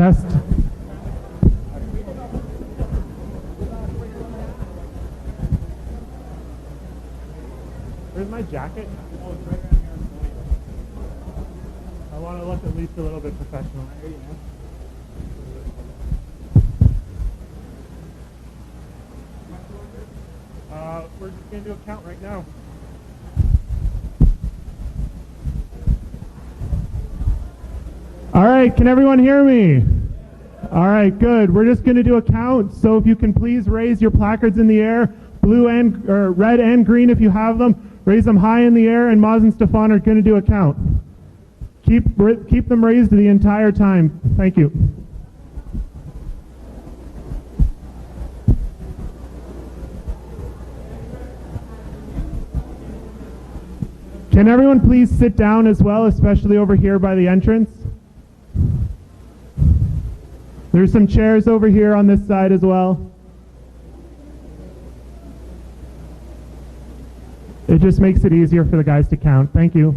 Test. Where's my jacket? Oh, it's right around here. I want to look at least a little bit professional. We're just going to do a count right now. All right, can everyone hear me? All right, good. We're just going to do a count, so if you can please raise your placards in the air, blue and or red and green if you have them. Raise them high in the air, and Maz and Stefan are going to do a count. Keep them raised the entire time. Thank you. Can everyone please sit down as well, especially over here by the entrance? There's some chairs over here on this side as well. It just makes it easier for the guys to count. Thank you.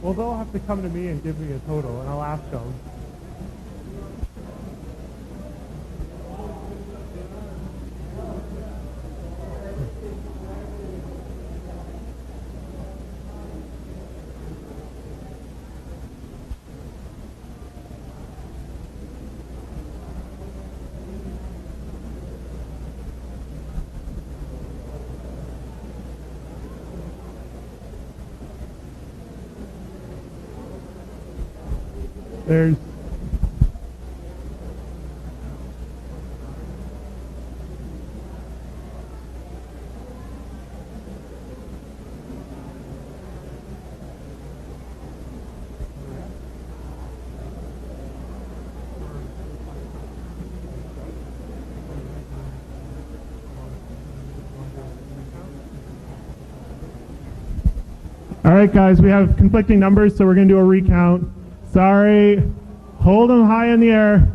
Well, they'll have to come to me and give me a total, and I'll ask them. There's all right, guys, we have conflicting numbers, so we're going to do a recount. Sorry. Hold them high in the air.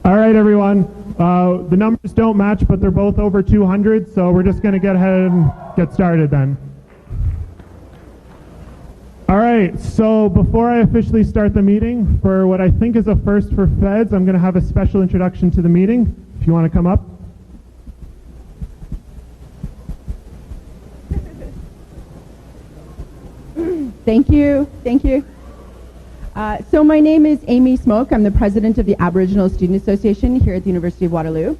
All right, everyone. The numbers don't match, but they're both over 200, so we're just going to get ahead and get started then. All right, so before I officially start the meeting, for what I think is a first for Feds, I'm going to have a special introduction to the meeting. If you want to come up. Thank you. So my name is Amy Smoke. I'm the president of the Aboriginal Student Association here at the University of Waterloo.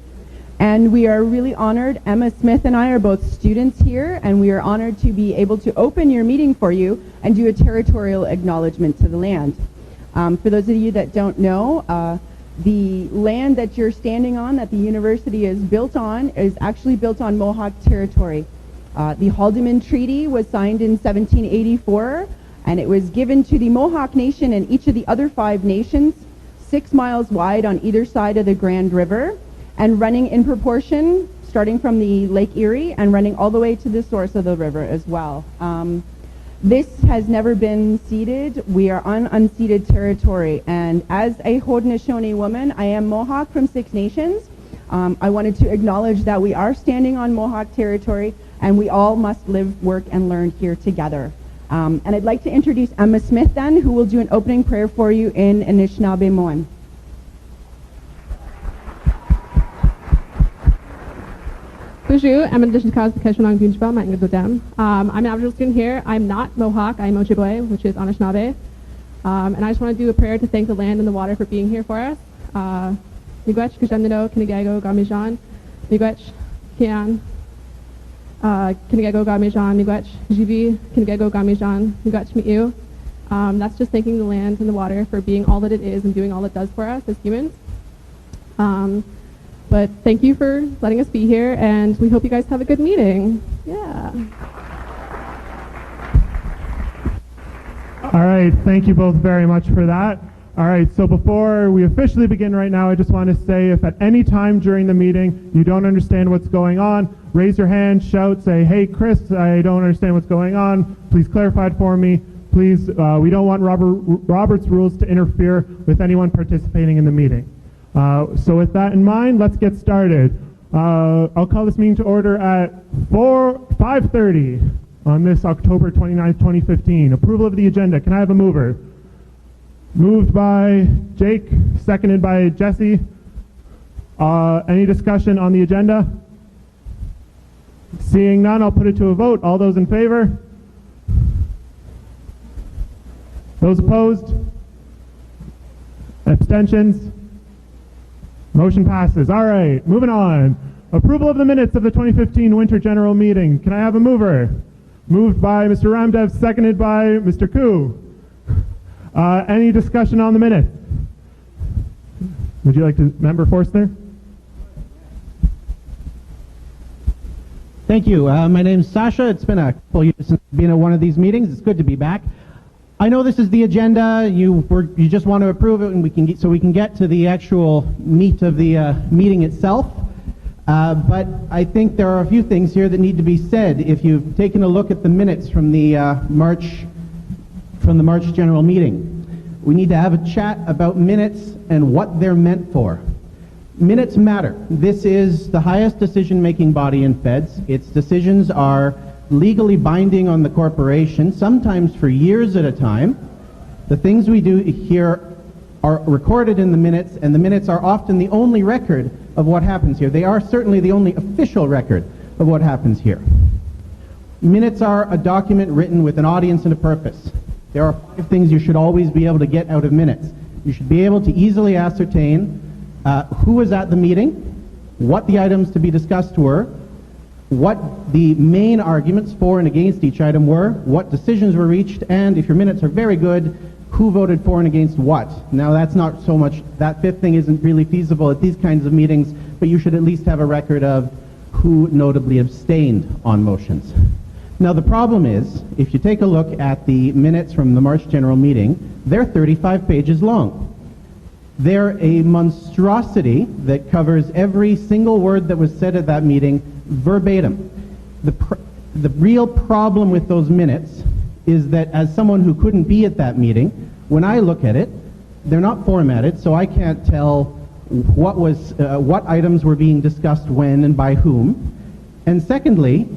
And we are really honored. Emma Smith and I are both students here, and we are honored to be able to open your meeting for you and do a territorial acknowledgement to the land. For those of you that don't know, the land that you're standing on, that the university is built on, is actually built on Mohawk territory. The Haldimand Treaty was signed in 1784, and it was given to the Mohawk Nation and each of the other 5 nations, 6 miles wide on either side of the Grand River, and running in proportion, starting from the Lake Erie and running all the way to the source of the river as well. This has never been ceded. We are on unceded territory, and as a Haudenosaunee woman, I am Mohawk from 6 Nations. I wanted to acknowledge that we are standing on Mohawk territory, and we all must live, work, and learn here together. And I'd like to introduce Emma Smith then, who will do an opening prayer for you in Anishinaabemowin. Bonjour, I'm an Aboriginal student here. I'm not Mohawk, I'm Ojibwe, which is Anishinaabe. And I just want to do a prayer to thank the land and the water for being here for us. Miigwech, Kajamnido, Kinigago, Gamijan, Miigwech, Kian, Kinigago, Gamijan, Miigwech, Jivi, Kinigago, Gamijan, Miigwech, Mi'u. That's just thanking the land and the water for being all that it is and doing all it does for us as humans. But thank you for letting us be here, and we hope you guys have a good meeting. Yeah. All right, thank you both very much for that. All right, so before we officially begin right now, I just want to say if at any time during the meeting you don't understand what's going on, raise your hand, shout, say, hey, Chris, I don't understand what's going on. Please clarify it for me. Please, we don't want Robert's rules to interfere with anyone participating in the meeting. So with that in mind, let's get started. I'll call this meeting to order at 5:30 on this October 29th, 2015. Approval of the agenda. Can I have a mover? Moved by Jake, seconded by Jesse. Any discussion on the agenda? Seeing none, I'll put it to a vote. All those in favor? Those opposed? Abstentions? Motion passes. All right, moving on. Approval of the minutes of the 2015 Winter General Meeting. Can I have a mover? Moved by Mr. Ramdev, seconded by Mr. Koo. Any discussion on the minutes? Would you like to, Member Forstner? Thank you. My name's Sasha. It's been a couple years since I've been at one of these meetings. It's good to be back. I know this is the agenda. You just want to approve it, and we can get to the actual meat of the meeting itself. But I think there are a few things here that need to be said. If you've taken a look at the minutes from the March General Meeting, we need to have a chat about minutes and what they're meant for. Minutes matter. This is the highest decision-making body in Feds. Its decisions are legally binding on the corporation, sometimes for years at a time. The things we do here are recorded in the minutes, and the minutes are often the only record of what happens here. They are certainly the only official record of what happens here. Minutes are a document written with an audience and a purpose. There are 5 things you should always be able to get out of minutes. You should be able to easily ascertain who was at the meeting, what the items to be discussed were, what the main arguments for and against each item were, what decisions were reached, and if your minutes are very good, who voted for and against what. Now that's not so much, that 5th thing isn't really feasible at these kinds of meetings, but you should at least have a record of who notably abstained on motions. Now the problem is, if you take a look at the minutes from the March General Meeting, they're 35 pages long. They're a monstrosity that covers every single word that was said at that meeting verbatim. The real problem with those minutes is that as someone who couldn't be at that meeting, when I look at it, they're not formatted, so I can't tell what items were being discussed when and by whom. And secondly,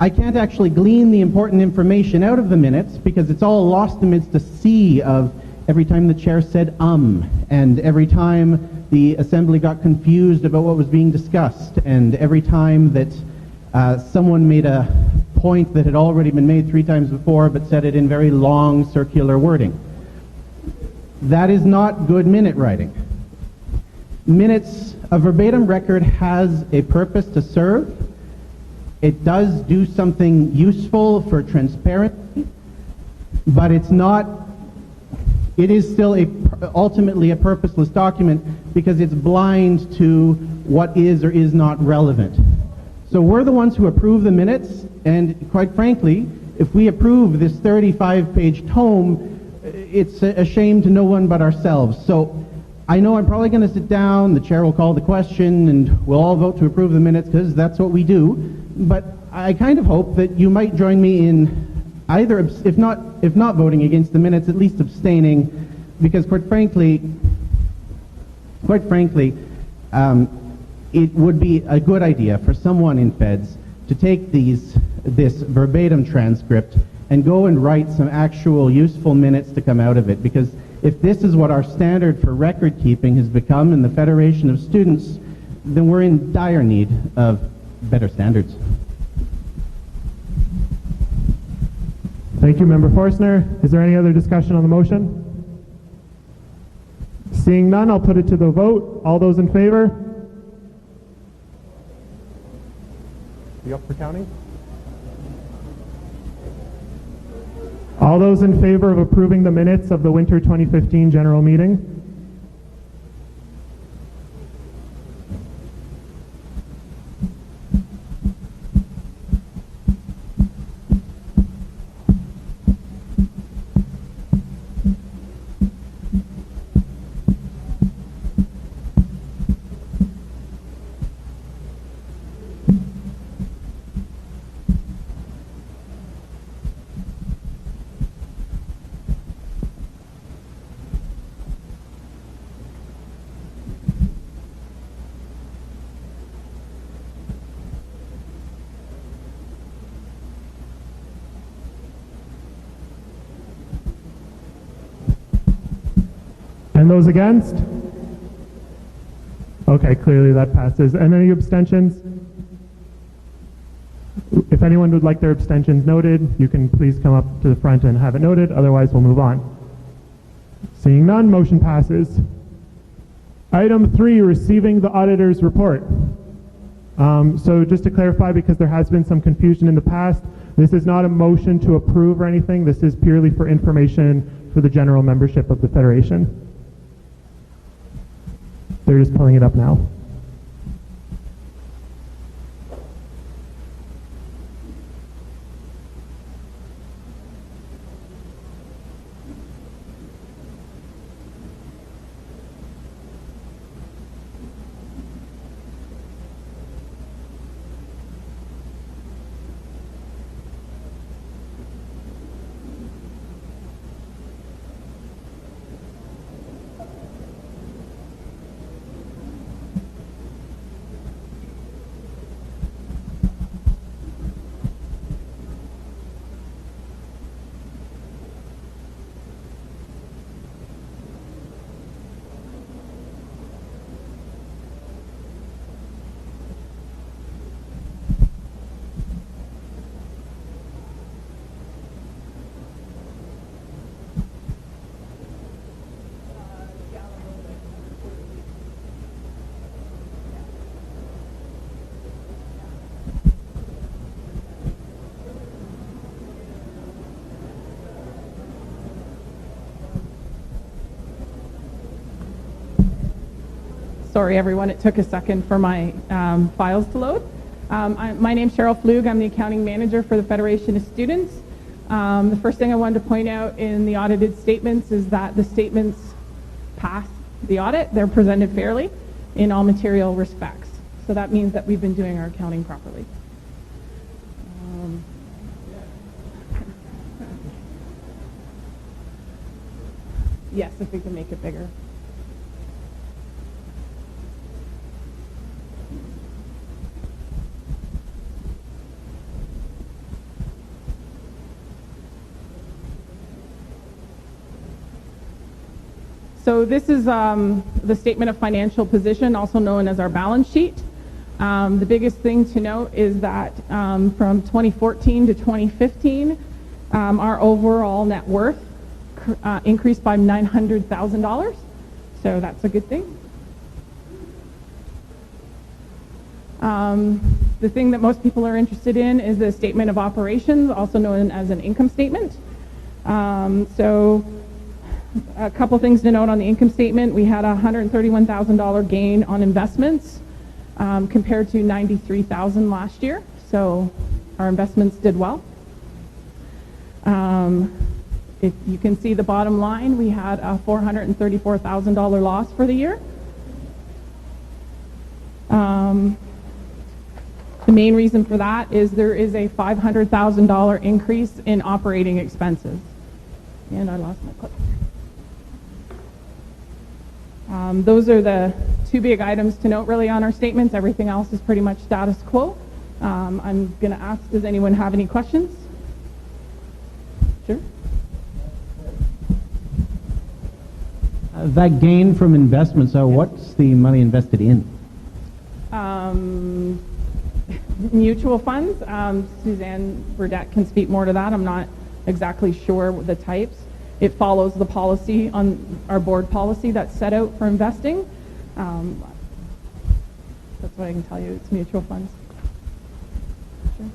I can't actually glean the important information out of the minutes because it's all lost amidst a sea of every time the chair said and every time the assembly got confused about what was being discussed, and every time that someone made a point that had already been made 3 times before but said it in very long circular wording. That is not good minute writing. Minutes, a verbatim record has a purpose to serve. It does do something useful for transparency, but it is still ultimately a purposeless document because it's blind to what is or is not relevant. So we're the ones who approve the minutes, and quite frankly, if we approve this 35-page tome, it's a shame to no one but ourselves. So I know I'm probably going to sit down, the chair will call the question, and we'll all vote to approve the minutes because that's what we do. But I kind of hope that you might join me in either, if not voting against the minutes, at least abstaining, because quite frankly, it would be a good idea for someone in Feds to take this verbatim transcript and go and write some actual useful minutes to come out of it, because if this is what our standard for record keeping has become in the Federation of Students, then we're in dire need of better standards. Thank you, Member Forstner. Is there any other discussion on the motion? Seeing none, I'll put it to the vote. All those in favor? You up for counting? All those in favor of approving the minutes of the winter 2015 general meeting? And those against? Okay, clearly that passes. And any abstentions? If anyone would like their abstentions noted, you can please come up to the front and have it noted. Otherwise, we'll move on. Seeing none, motion passes. Item 3, receiving the auditor's report. So just to clarify, because there has been some confusion in the past, this is not a motion to approve or anything. This is purely for information for the general membership of the Federation. They're just pulling it up now. Sorry, everyone. It took a second for my files to load. My name's Cheryl Flug. I'm the accounting manager for the Federation of Students. The first thing I wanted to point out in the audited statements is that the statements pass the audit. They're presented fairly in all material respects. So that means that we've been doing our accounting properly. Yes, if we can make it bigger. So this is the statement of financial position, also known as our balance sheet. The biggest thing to note is that from 2014 to 2015, our overall net worth increased by $900,000. So that's a good thing. The thing that most people are interested in is the statement of operations, also known as an income statement. So a couple things to note on the income statement. We had a $131,000 gain on investments compared to $93,000 last year. So our investments did well. If you can see the bottom line, we had a $434,000 loss for the year. The main reason for that is there is a $500,000 increase in operating expenses. And I lost my clip. Those are the two big items to note really on our statements. Everything else is pretty much status quo. I'm going to ask, does anyone have any questions? Sure. That gain from investments, so what's the money invested in? Mutual funds. Suzanne Burdette can speak more to that. I'm not exactly sure the types. It follows the policy on our board policy that's set out for investing. That's what I can tell you. It's mutual funds. Sure.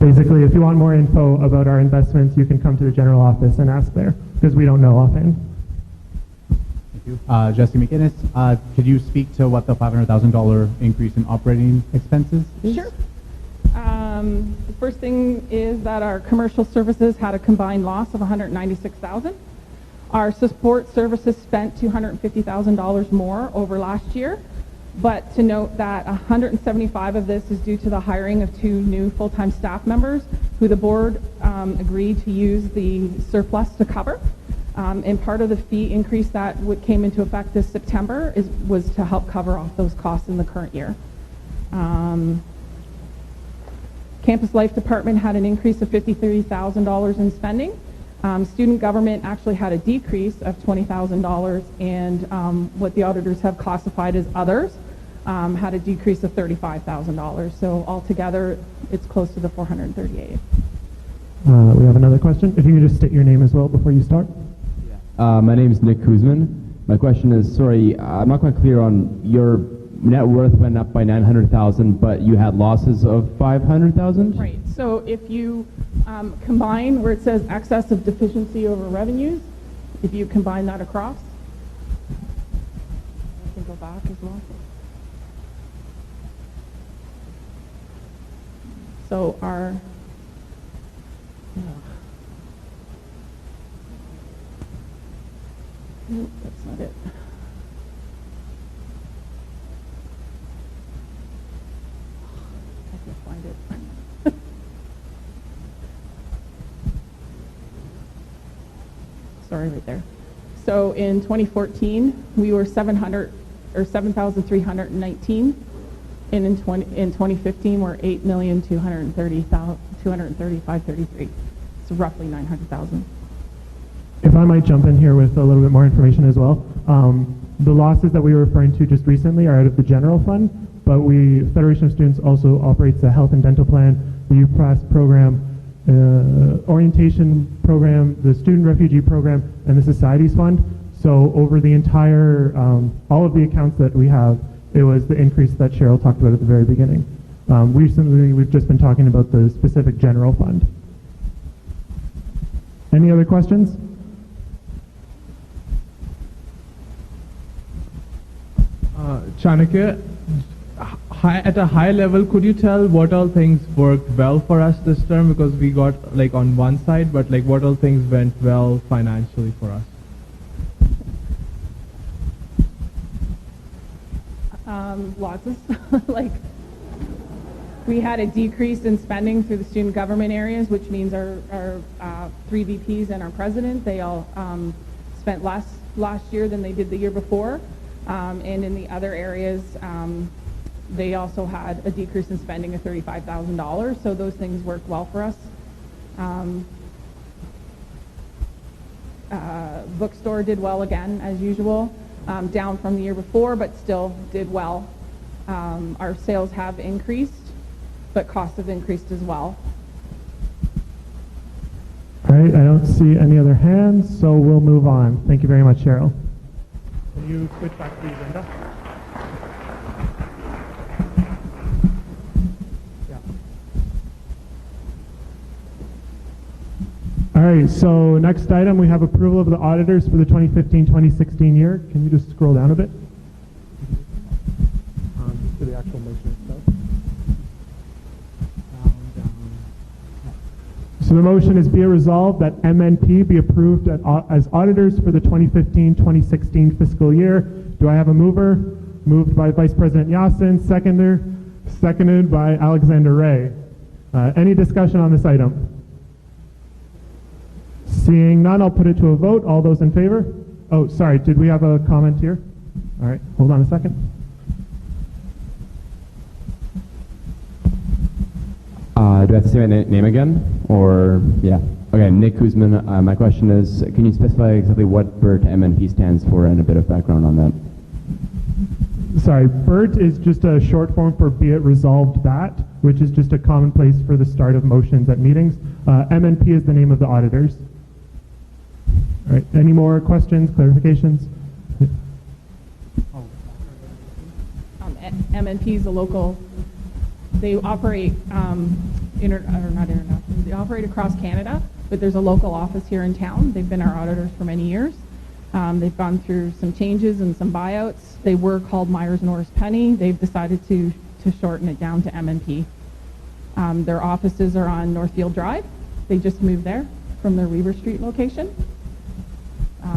Basically, if you want more info about our investments, you can come to the general office and ask there, because we don't know offhand. Thank you. Jesse McInnes, could you speak to what the $500,000 increase in operating expenses is? Sure. The first thing is that our commercial services had a combined loss of $196,000. Our support services spent $250,000 more over last year, but to note that $175,000 of this is due to the hiring of 2 new full-time staff members who the board agreed to use the surplus to cover. And part of the fee increase that came into effect this September was to help cover off those costs in the current year. Campus Life Department had an increase of $53,000 in spending. Student government actually had a decrease of $20,000, and what the auditors have classified as others had a decrease of $35,000. So altogether, it's close to the $438,000. We have another question. If you could just state your name as well before you start. My name is Nick Kuzman. My question is, sorry, I'm not quite clear on your net worth went up by $900,000, but you had losses of $500,000? Right. So if you combine where it says excess of deficiency over revenues, if you combine that across, I can go back as well. So our nope, that's not it. I can find it. Sorry, right there. So in 2014, we were 7,319, and in 2015, we're 8,235,33. So roughly 900,000. If I might jump in here with a little bit more information as well. The losses that we were referring to just recently are out of the general fund, but Federation of Students also operates a health and dental plan, the UPress program, orientation program, the student refugee program, and the societies fund. So over the entire, all of the accounts that we have, it was the increase that Cheryl talked about at the very beginning. Recently, we've just been talking about the specific general fund. Any other questions? Chanakya, at a high level, could you tell what all things worked well for us this term? Because we got like on one side, but like what all things went well financially for us? Lots of like we had a decrease in spending through the student government areas, which means our 3 VPs and our president, they all spent less last year than they did the year before. And in the other areas, They also had a decrease in spending of $35,000, so those things worked well for us. Bookstore did well again, as usual, down from the year before, but still did well. Our sales have increased, but costs have increased as well. All right, I don't see any other hands, so we'll move on. Thank you very much, Cheryl. Can you switch back to the agenda? Yeah. All right, so next item, we have approval of the auditors for the 2015-2016 year. Can you just scroll down a bit? To the actual motion itself. So the motion is be it resolved that MNP be approved as auditors for the 2015-2016 fiscal year. Do I have a mover? Moved by Vice President Yasin, seconded by Alexander Ray. Any discussion on this item? Seeing none, I'll put it to a vote. All those in favor? Oh, sorry, did we have a comment here? All right, hold on a second. Do I have to say my name again? Or, yeah. Okay, Nick Kuzman. My question is, can you specify exactly what BERT MNP stands for and a bit of background on that? Sorry, BERT is just a short form for Be It Resolved That, which is just a commonplace for the start of motions at meetings. MNP is the name of the auditors. All right, any more questions, clarifications? MNP is a local. They operate They operate across Canada, but there's a local office here in town. They've been our auditors for many years. They've gone through some changes and some buyouts. They were called Myers Norris Penny. They've decided to shorten it down to MNP. Their offices are on Northfield Drive. They just moved there from their Weaver Street location.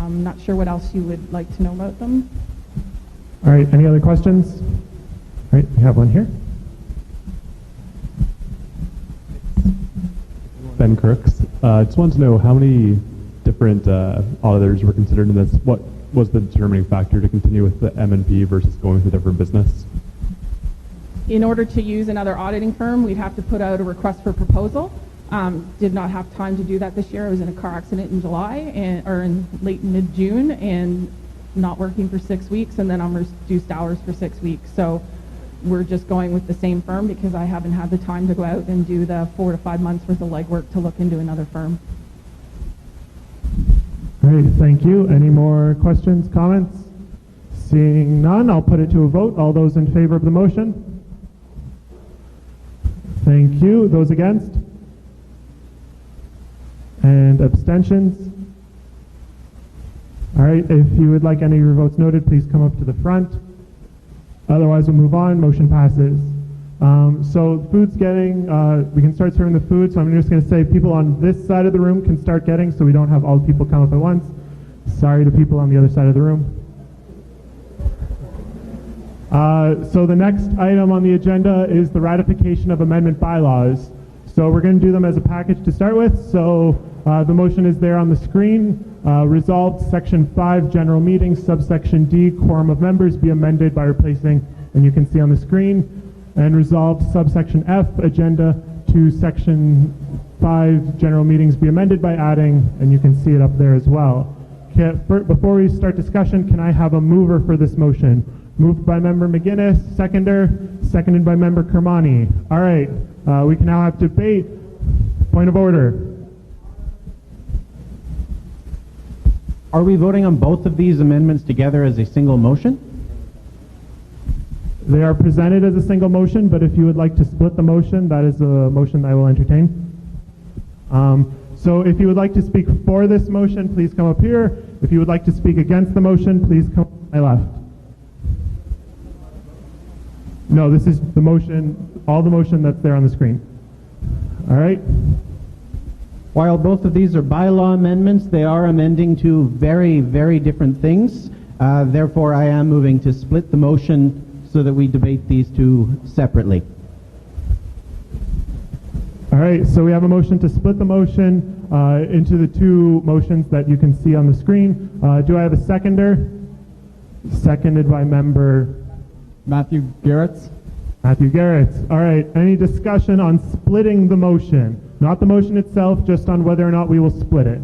Not sure what else you would like to know about them. All right, any other questions? All right, we have one here. Ben Crooks. Just wanted to know how many different auditors were considered in this. What was the determining factor to continue with the MNP versus going with a different business? In order to use another auditing firm, we'd have to put out a request for proposal. Did not have time to do that this year. I was in a car accident in July, or in late mid-June, and not working for 6 weeks, and then on reduced hours for 6 weeks. So we're just going with the same firm because I haven't had the time to go out and do the 4 to 5 months worth of legwork to look into another firm. All right, thank you. Any more questions, comments? Seeing none, I'll put it to a vote. All those in favor of the motion? Thank you. Those against? And abstentions? All right, if you would like any of your votes noted, please come up to the front. Otherwise, we'll move on. Motion passes. So food's getting, we can start serving the food. So I'm just going to say people on this side of the room can start getting, so we don't have all the people come up at once. Sorry to people on the other side of the room. So the next item on the agenda is the ratification of amendment bylaws. So we're going to do them as a package to start with. So the motion is there on the screen. Resolved Section 5, General Meetings, subsection D, Quorum of Members, be amended by replacing, and you can see on the screen, and resolved subsection F, Agenda to Section 5, General Meetings, be amended by adding, and you can see it up there as well. Before we start discussion, can I have a mover for this motion? Moved by Member McGuinness, seconded by Member Kermani. All right, we can now have debate. Point of order. Are we voting on both of these amendments together as a single motion? They are presented as a single motion, but if you would like to split the motion, that is a motion I will entertain. So if you would like to speak for this motion, please come up here. If you would like to speak against the motion, please come to my left. No, this is the motion, all the motion that's there on the screen. All right. While both of these are bylaw amendments, they are amending two very, very different things. Therefore, I am moving to split the motion so that we debate these two separately. All right, so we have a motion to split the motion into the two motions that you can see on the screen. Do I have a seconder? Seconded by Member Matthew Garretts. Matthew Garrett. All right, any discussion on splitting the motion? Not the motion itself, just on whether or not we will split it.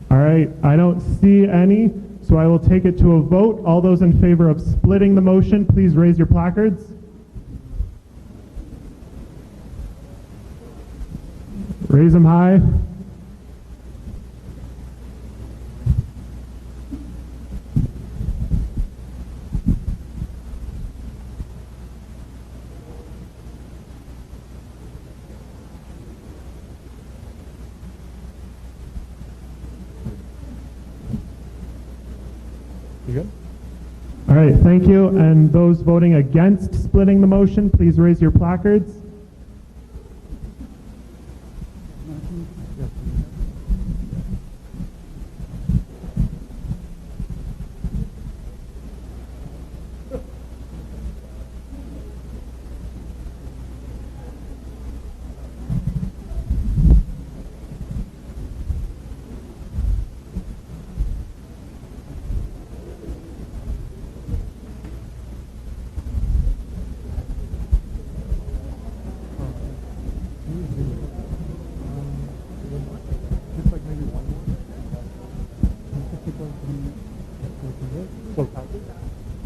All right, I don't see any, so I will take it to a vote. All those in favor of splitting the motion, please raise your placards. Raise them high. You good? All right, thank you. And those voting against splitting the motion, please raise your placards.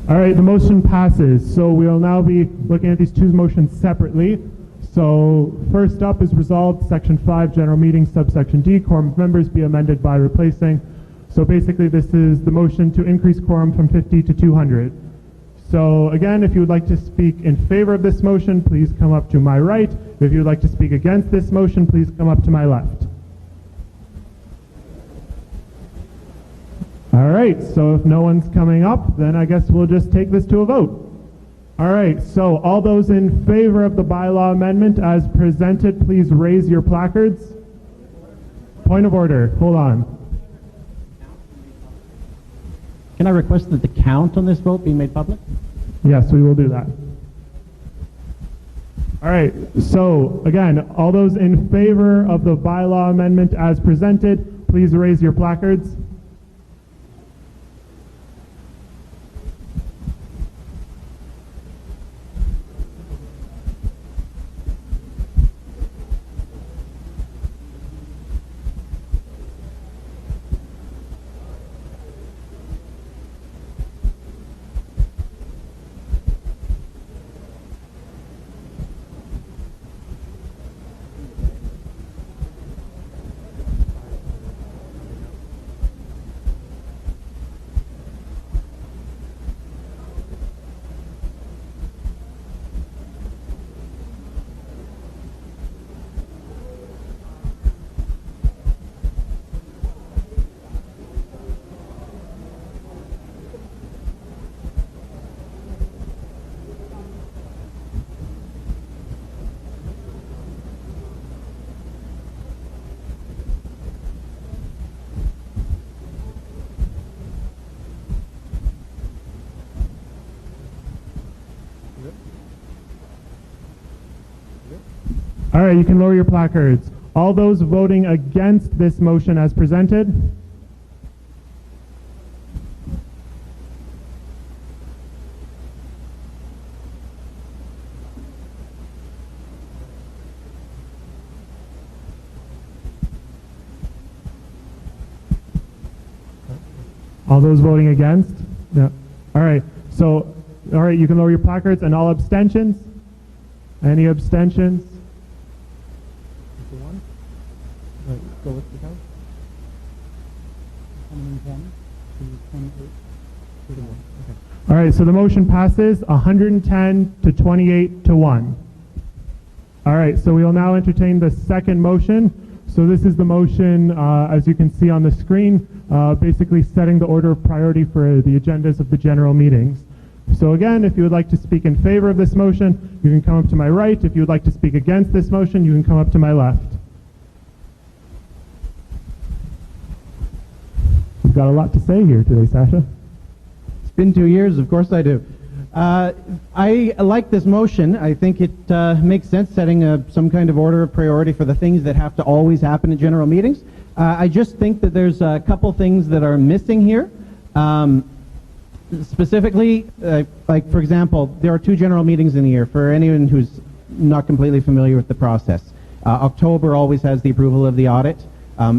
All right, the motion passes. So we'll now be looking at these two motions separately. So first up is resolved, Section 5, General Meeting, subsection D, quorum of members be amended by replacing. So basically this is the motion to increase quorum from 50 to 200. So again, if you would like to speak in favor of this motion, please come up to my right. If you would like to speak against this motion, please come up to my left. All right, so if no one's coming up, then I guess we'll just take this to a vote. All right, so all those in favor of the bylaw amendment as presented, please raise your placards. Point of order, hold on. Can I request that the count on this vote be made public? Yes, we will do that. All right, so again, all those in favor of the bylaw amendment as presented, please raise your placards. All right, you can lower your placards. All those voting against this motion as presented? All those voting against? No. All right, so, all right, you can lower your placards. And all abstentions? Any abstentions? Go with the count. 110 to 28 to 1. Okay. All right, so the motion passes 110 to 28 to 1. All right, so we will now entertain the second motion. So this is the motion, as you can see on the screen, basically setting the order of priority for the agendas of the general meetings. So again, if you would like to speak in favor of this motion, you can come up to my right. If you would like to speak against this motion, you can come up to my left. We've got a lot to say here today, Sasha. It's been 2 years, of course I do. I like this motion. I think it makes sense setting some kind of order of priority for the things that have to always happen at general meetings. I just think that there's a couple things that are missing here. Specifically, like for example, there are 2 general meetings in the year. For anyone who's not completely familiar with the process, October always has the approval of the audit.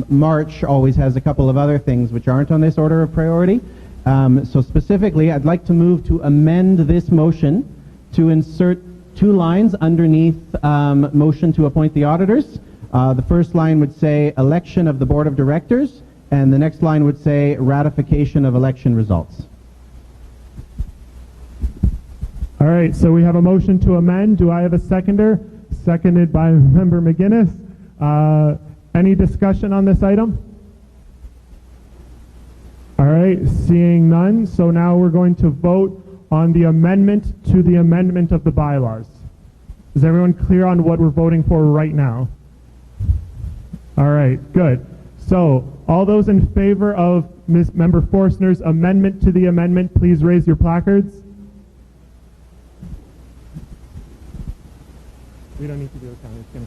March always has a couple of other things which aren't on this order of priority. So specifically, I'd like to move to amend this motion to insert 2 lines underneath motion to appoint the auditors. The first line would say election of the board of directors, and the next line would say ratification of election results. All right, so we have a motion to amend. Do I have a seconder? Seconded by Member McGuinness. Any discussion on this item? All right, seeing none. So now we're going to vote on the amendment to the amendment of the bylaws. Is everyone clear on what we're voting for right now? All right, good. So all those in favor of Member Forstner's amendment to the amendment, please raise your placards. We don't need to do a count. It's gonna...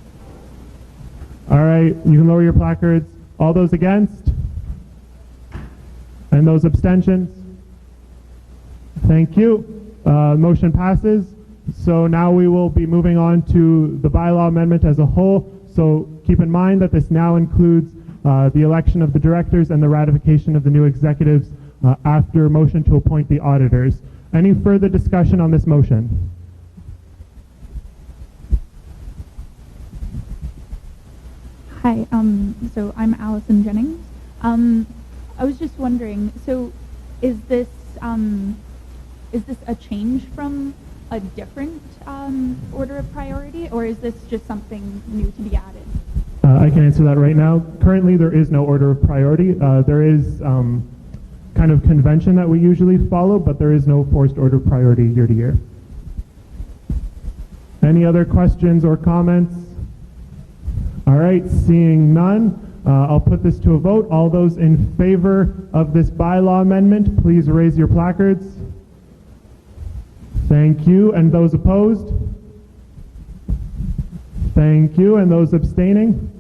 All right, you can lower your placards. All those against? And those abstentions? Thank you. Motion passes. So now we will be moving on to the bylaw amendment as a whole. So keep in mind that this now includes the election of the directors and the ratification of the new executives after motion to appoint the auditors. Any further discussion on this motion? Hi, so I'm Allison Jennings. I was just wondering, so is this a change from a different order of priority, or is this just something new to be added? I can answer that right now. Currently, there is no order of priority. There is kind of convention that we usually follow, but there is no forced order of priority year to year. Any other questions or comments? All right, seeing none, I'll put this to a vote. All those in favor of this bylaw amendment, please raise your placards. Thank you. And those opposed? Thank you. And those abstaining?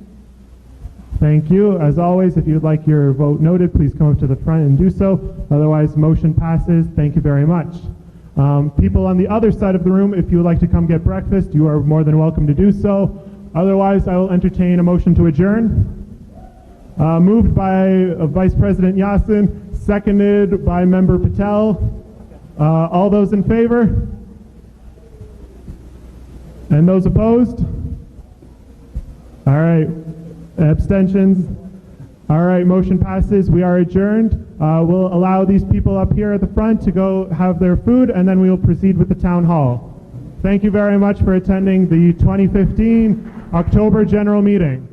Thank you. As always, if you'd like your vote noted, please come up to the front and do so. Otherwise, motion passes. Thank you very much. People on the other side of the room, if you would like to come get breakfast, you are more than welcome to do so. Otherwise, I will entertain a motion to adjourn. Moved by Vice President Yassin, seconded by Member Patel. All those in favor? And those opposed? All right. Abstentions? All right, motion passes. We are adjourned. We'll allow these people up here at the front to go have their food, and then we will proceed with the town hall. Thank you very much for attending the 2015 October General Meeting.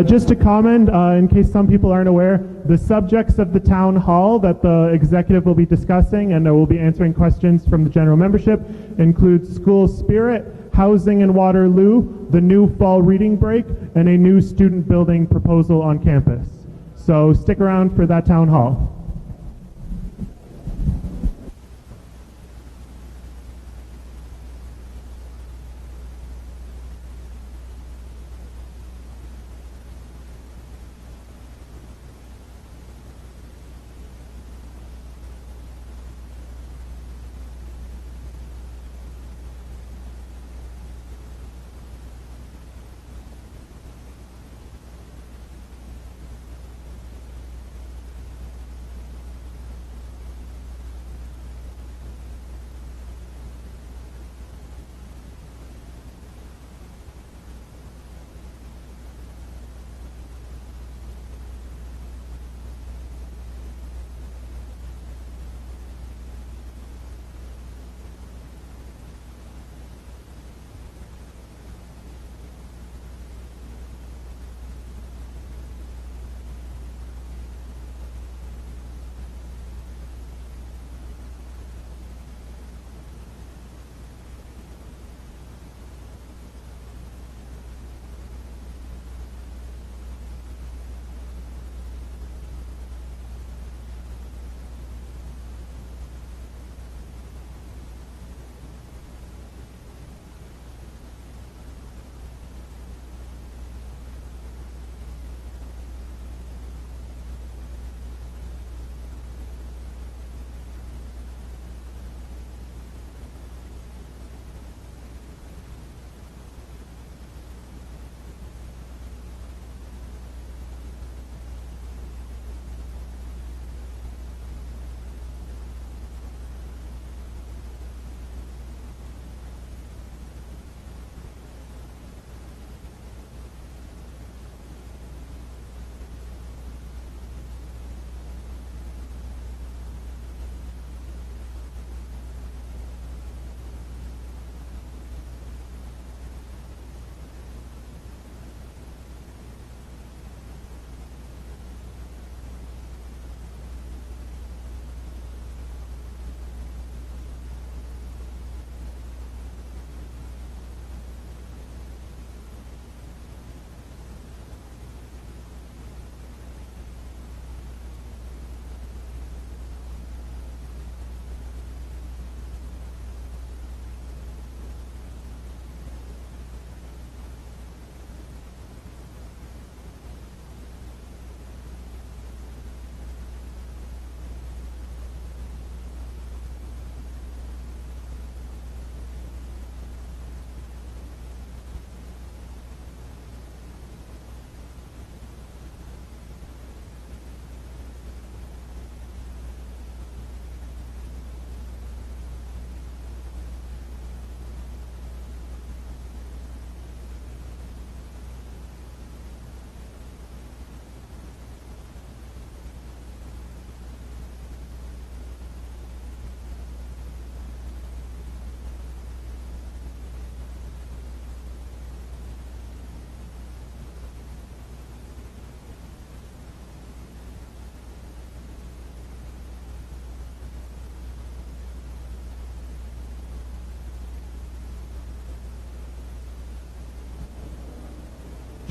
Just to comment, in case some people aren't aware, the subjects of the town hall that the executive will be discussing and will be answering questions from the general membership include school spirit, housing in Waterloo, the new fall reading break, and a new student building proposal on campus. So stick around for that town hall.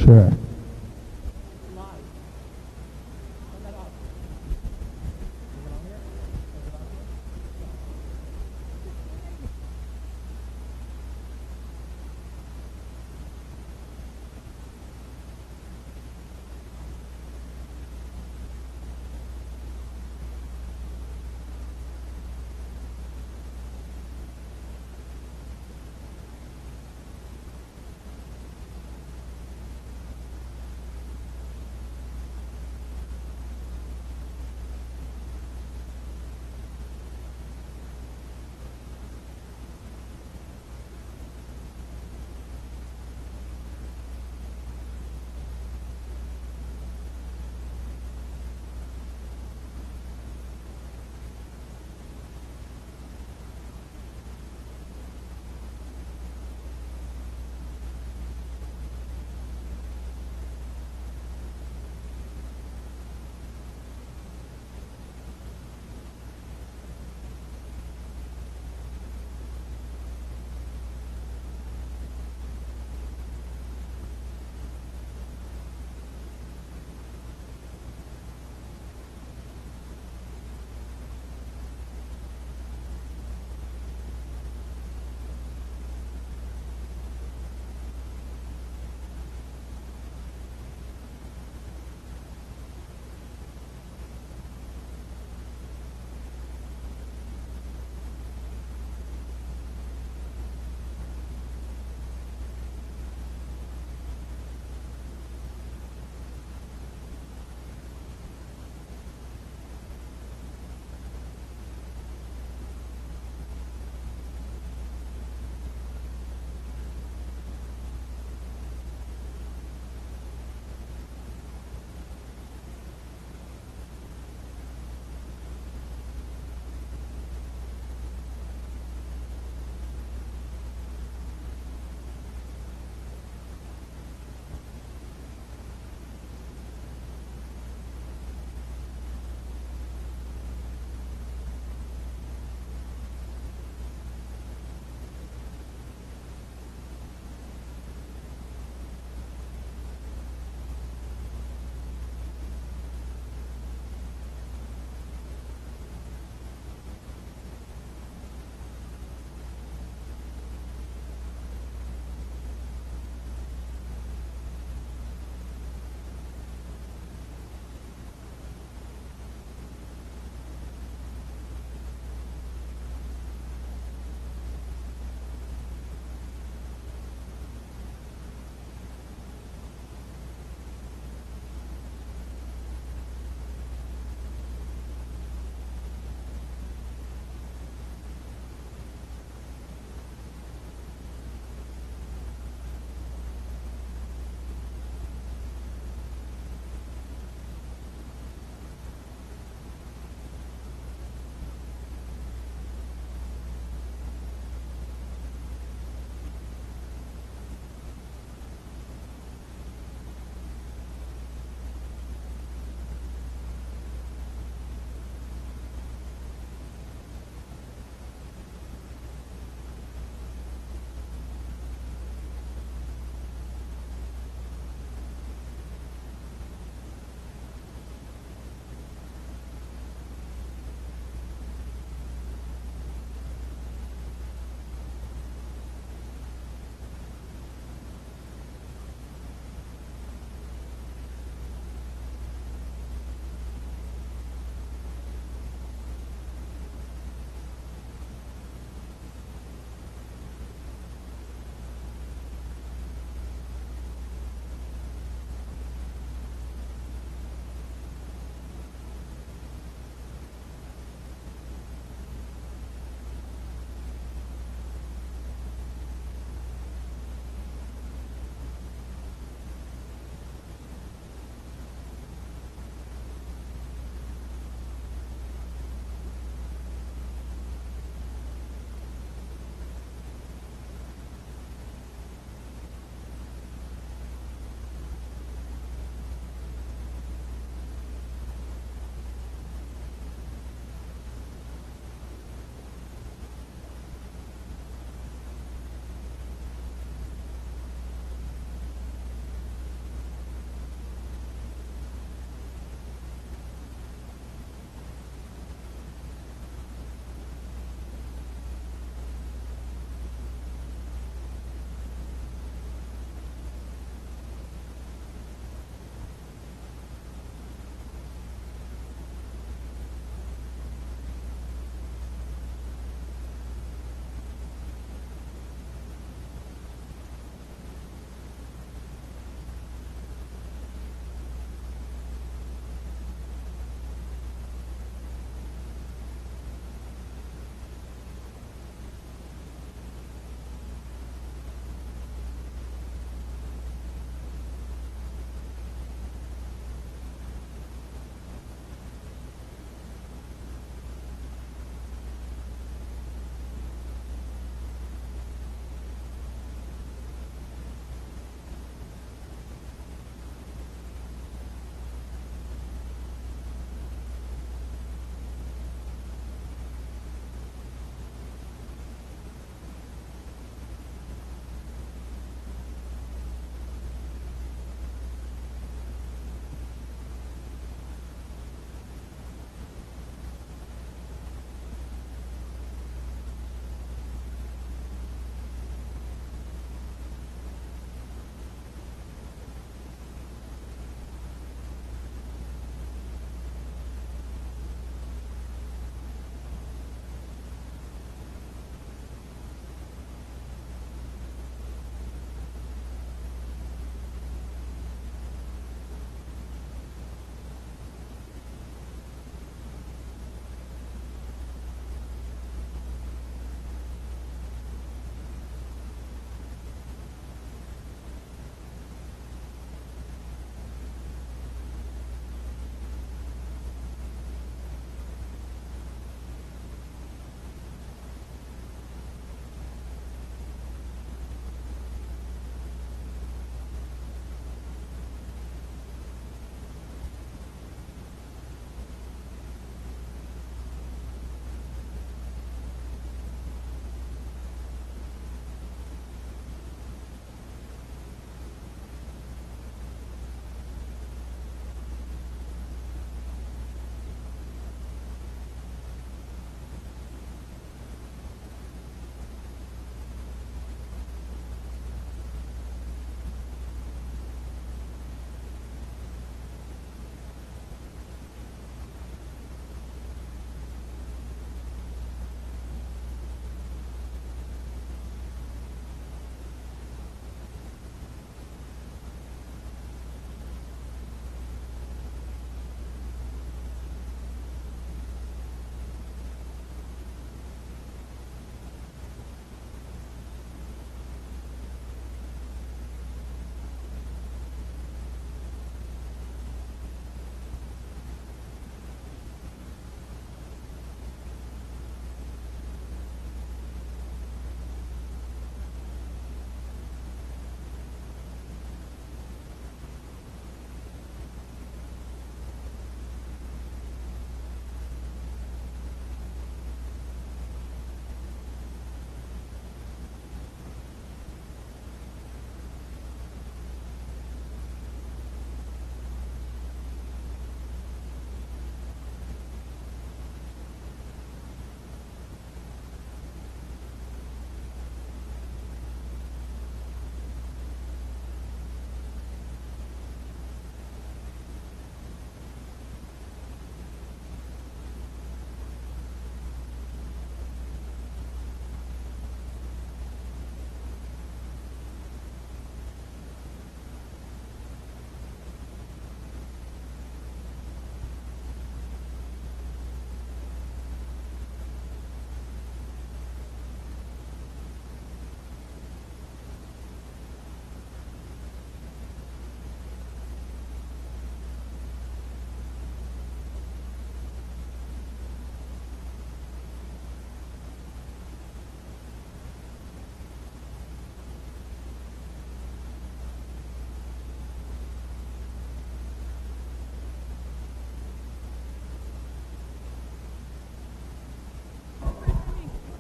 Sure.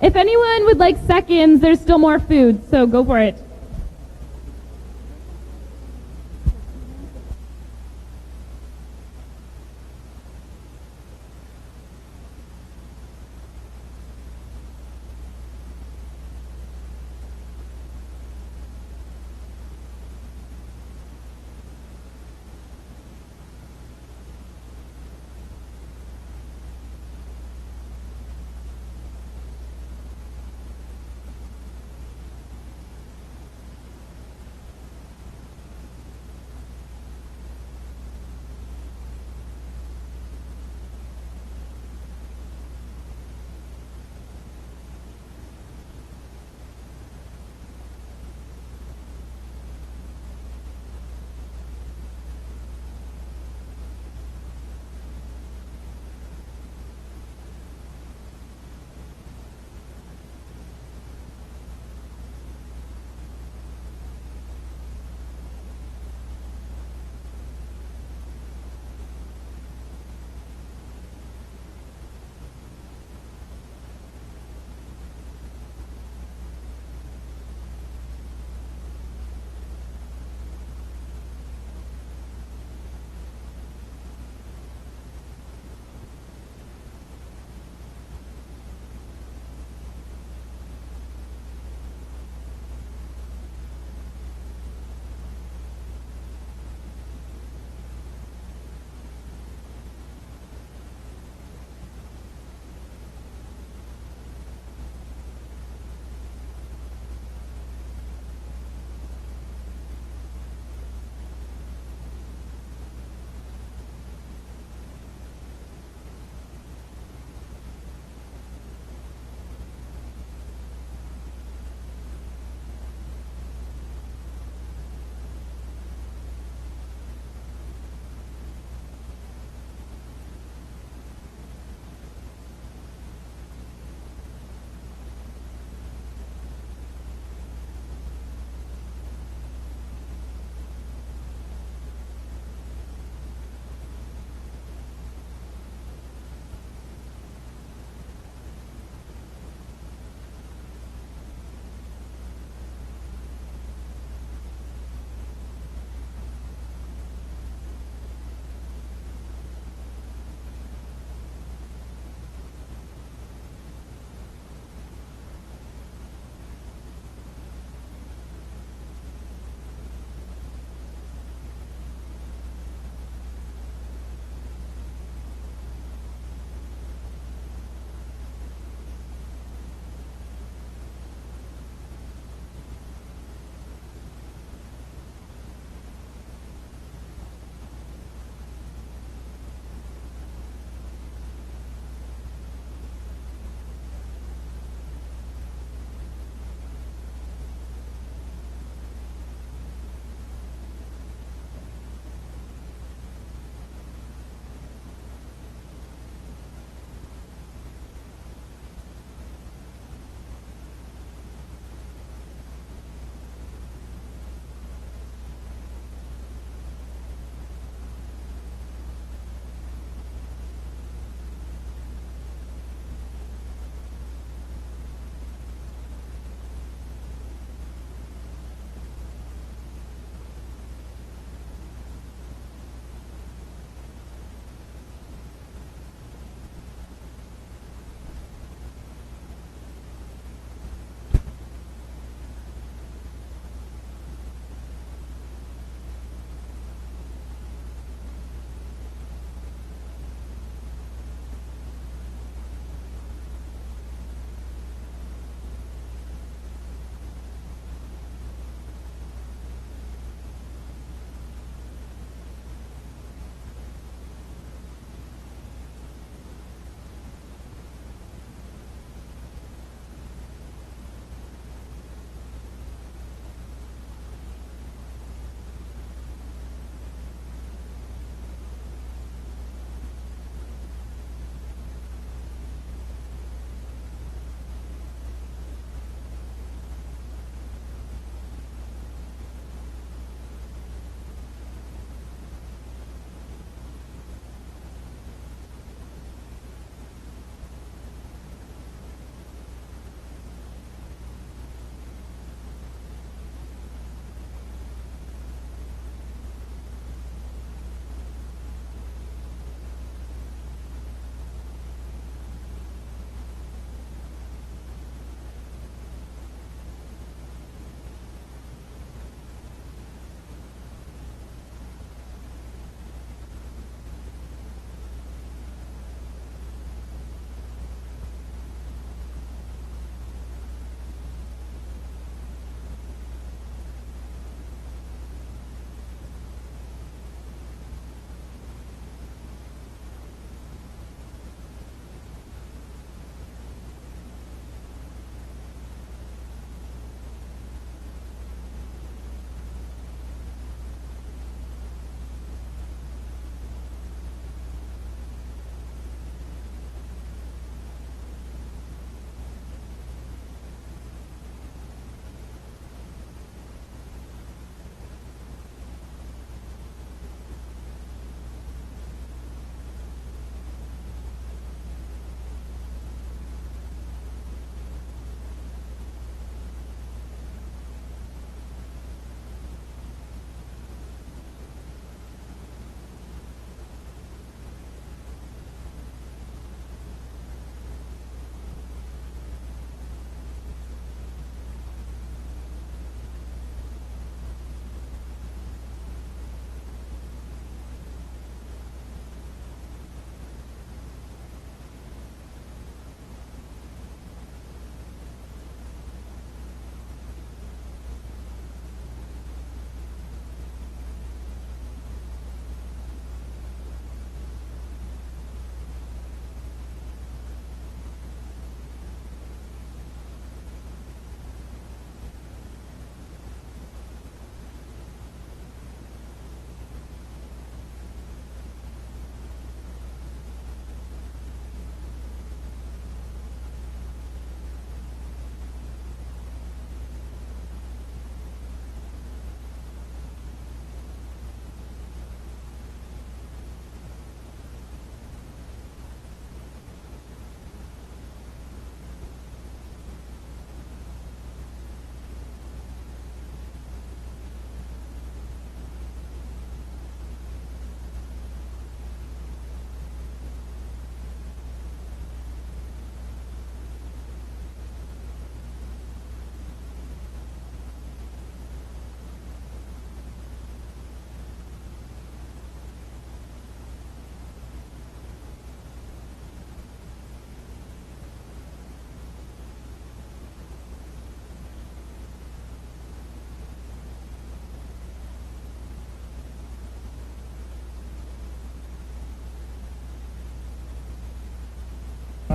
If anyone would like seconds, there's still more food, so go for it.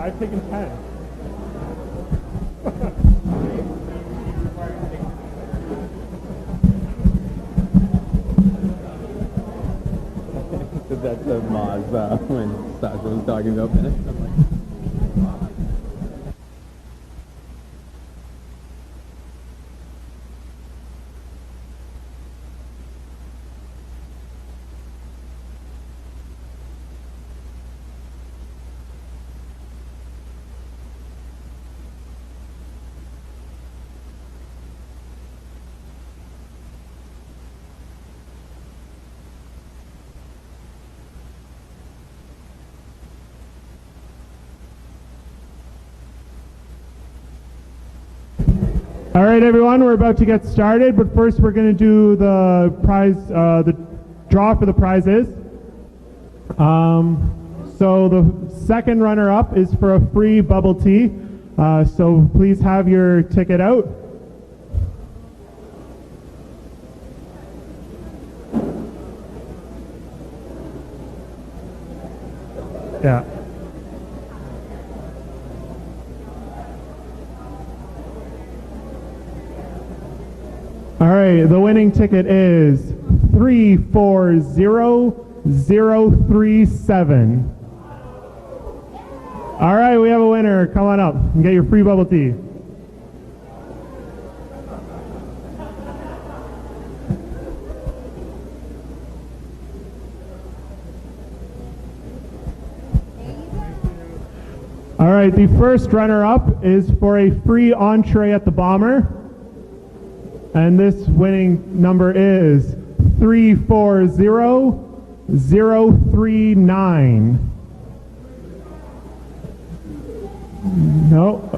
I've taken 10. That's a Maz when Sasha was talking about minutes. All right, everyone, we're about to get started, but first we're going to do the prize, the draw for the prizes. So the second runner-up is for a free bubble tea. So please have your ticket out. Yeah. All right, the winning ticket is 340037. All right, we have a winner. Come on up and get your free bubble tea. All right, the first runner-up is for a free entree at the Bomber. And this winning number is 340039. No.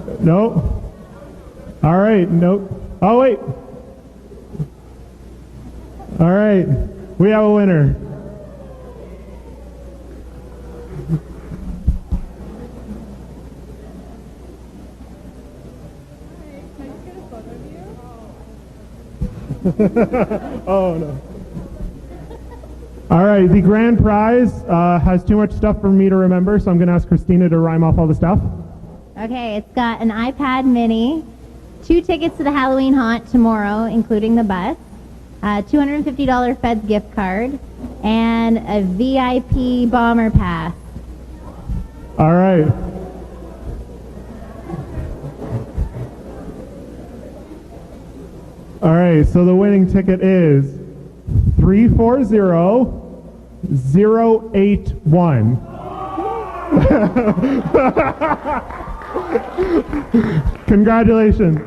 All right, no. Oh, wait. All right, we have a winner. Oh no. All right, the grand prize has too much stuff for me to remember, so I'm going to ask Christina to rhyme off all the stuff. Okay, it's got an iPad mini, 2 tickets to the Halloween haunt tomorrow, including the bus, $250 Feds gift card, and a VIP Bomber pass. All right. All right, so the winning ticket is 340081. Congratulations.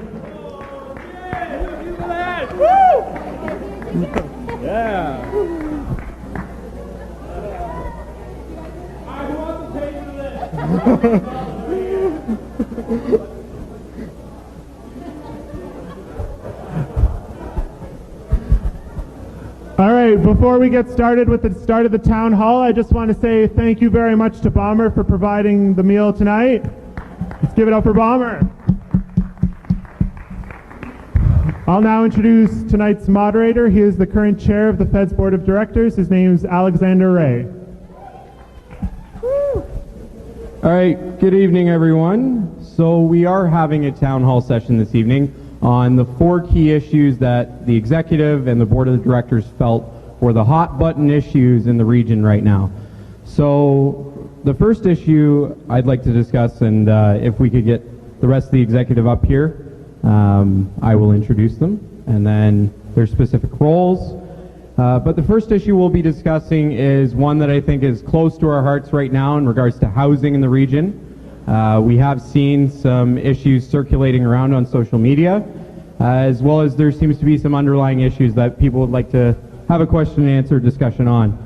Yeah. I want to take this. All right, before we get started with the start of the town hall, I just want to say thank you very much to Bomber for providing the meal tonight. Let's give it up for Bomber. I'll now introduce tonight's moderator. He is the current chair of the Feds Board of Directors. His name is Alexander Ray. All right, good evening, everyone. So we are having a town hall session this evening on the 4 key issues that the executive and the board of directors felt were the hot button issues in the region right now. So the first issue I'd like to discuss, and if we could get the rest of the executive up here, I will introduce them, and then their specific roles. But the first issue we'll be discussing is one that I think is close to our hearts right now in regards to housing in the region. We have seen some issues circulating around on social media, as well as there seems to be some underlying issues that people would like to have a question and answer discussion on.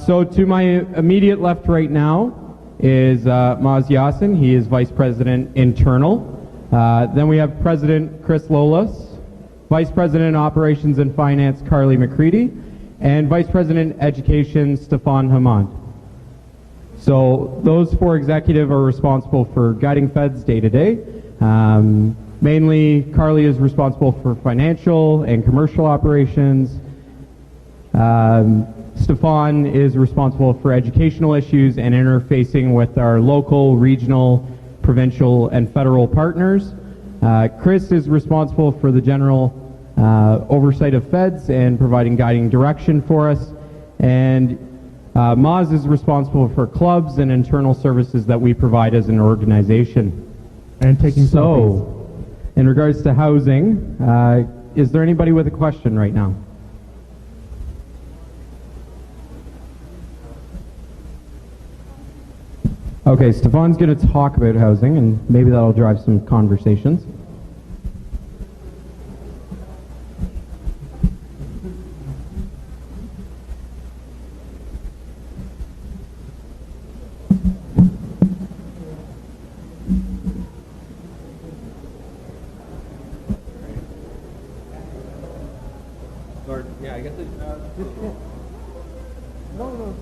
So to my immediate left right now is Maz Yassin. He is Vice President Internal. Then we have President Chris Lolas, Vice President Operations and Finance Carly McCready, and Vice President Education Stefan Hamand. So those 4 executive are responsible for guiding Feds day to day. Mainly, Carly is responsible for financial and commercial operations. Stefan is responsible for educational issues and interfacing with our local, regional, provincial, and federal partners. Chris is responsible for the general oversight of feds and providing guiding direction for us. And Maz is responsible for clubs and internal services that we provide as an organization. And taking selfies. In regards to housing, is there anybody with a question right now? Okay, Stefan's going to talk about housing, and maybe that'll drive some conversations. Yeah, I guess it. No.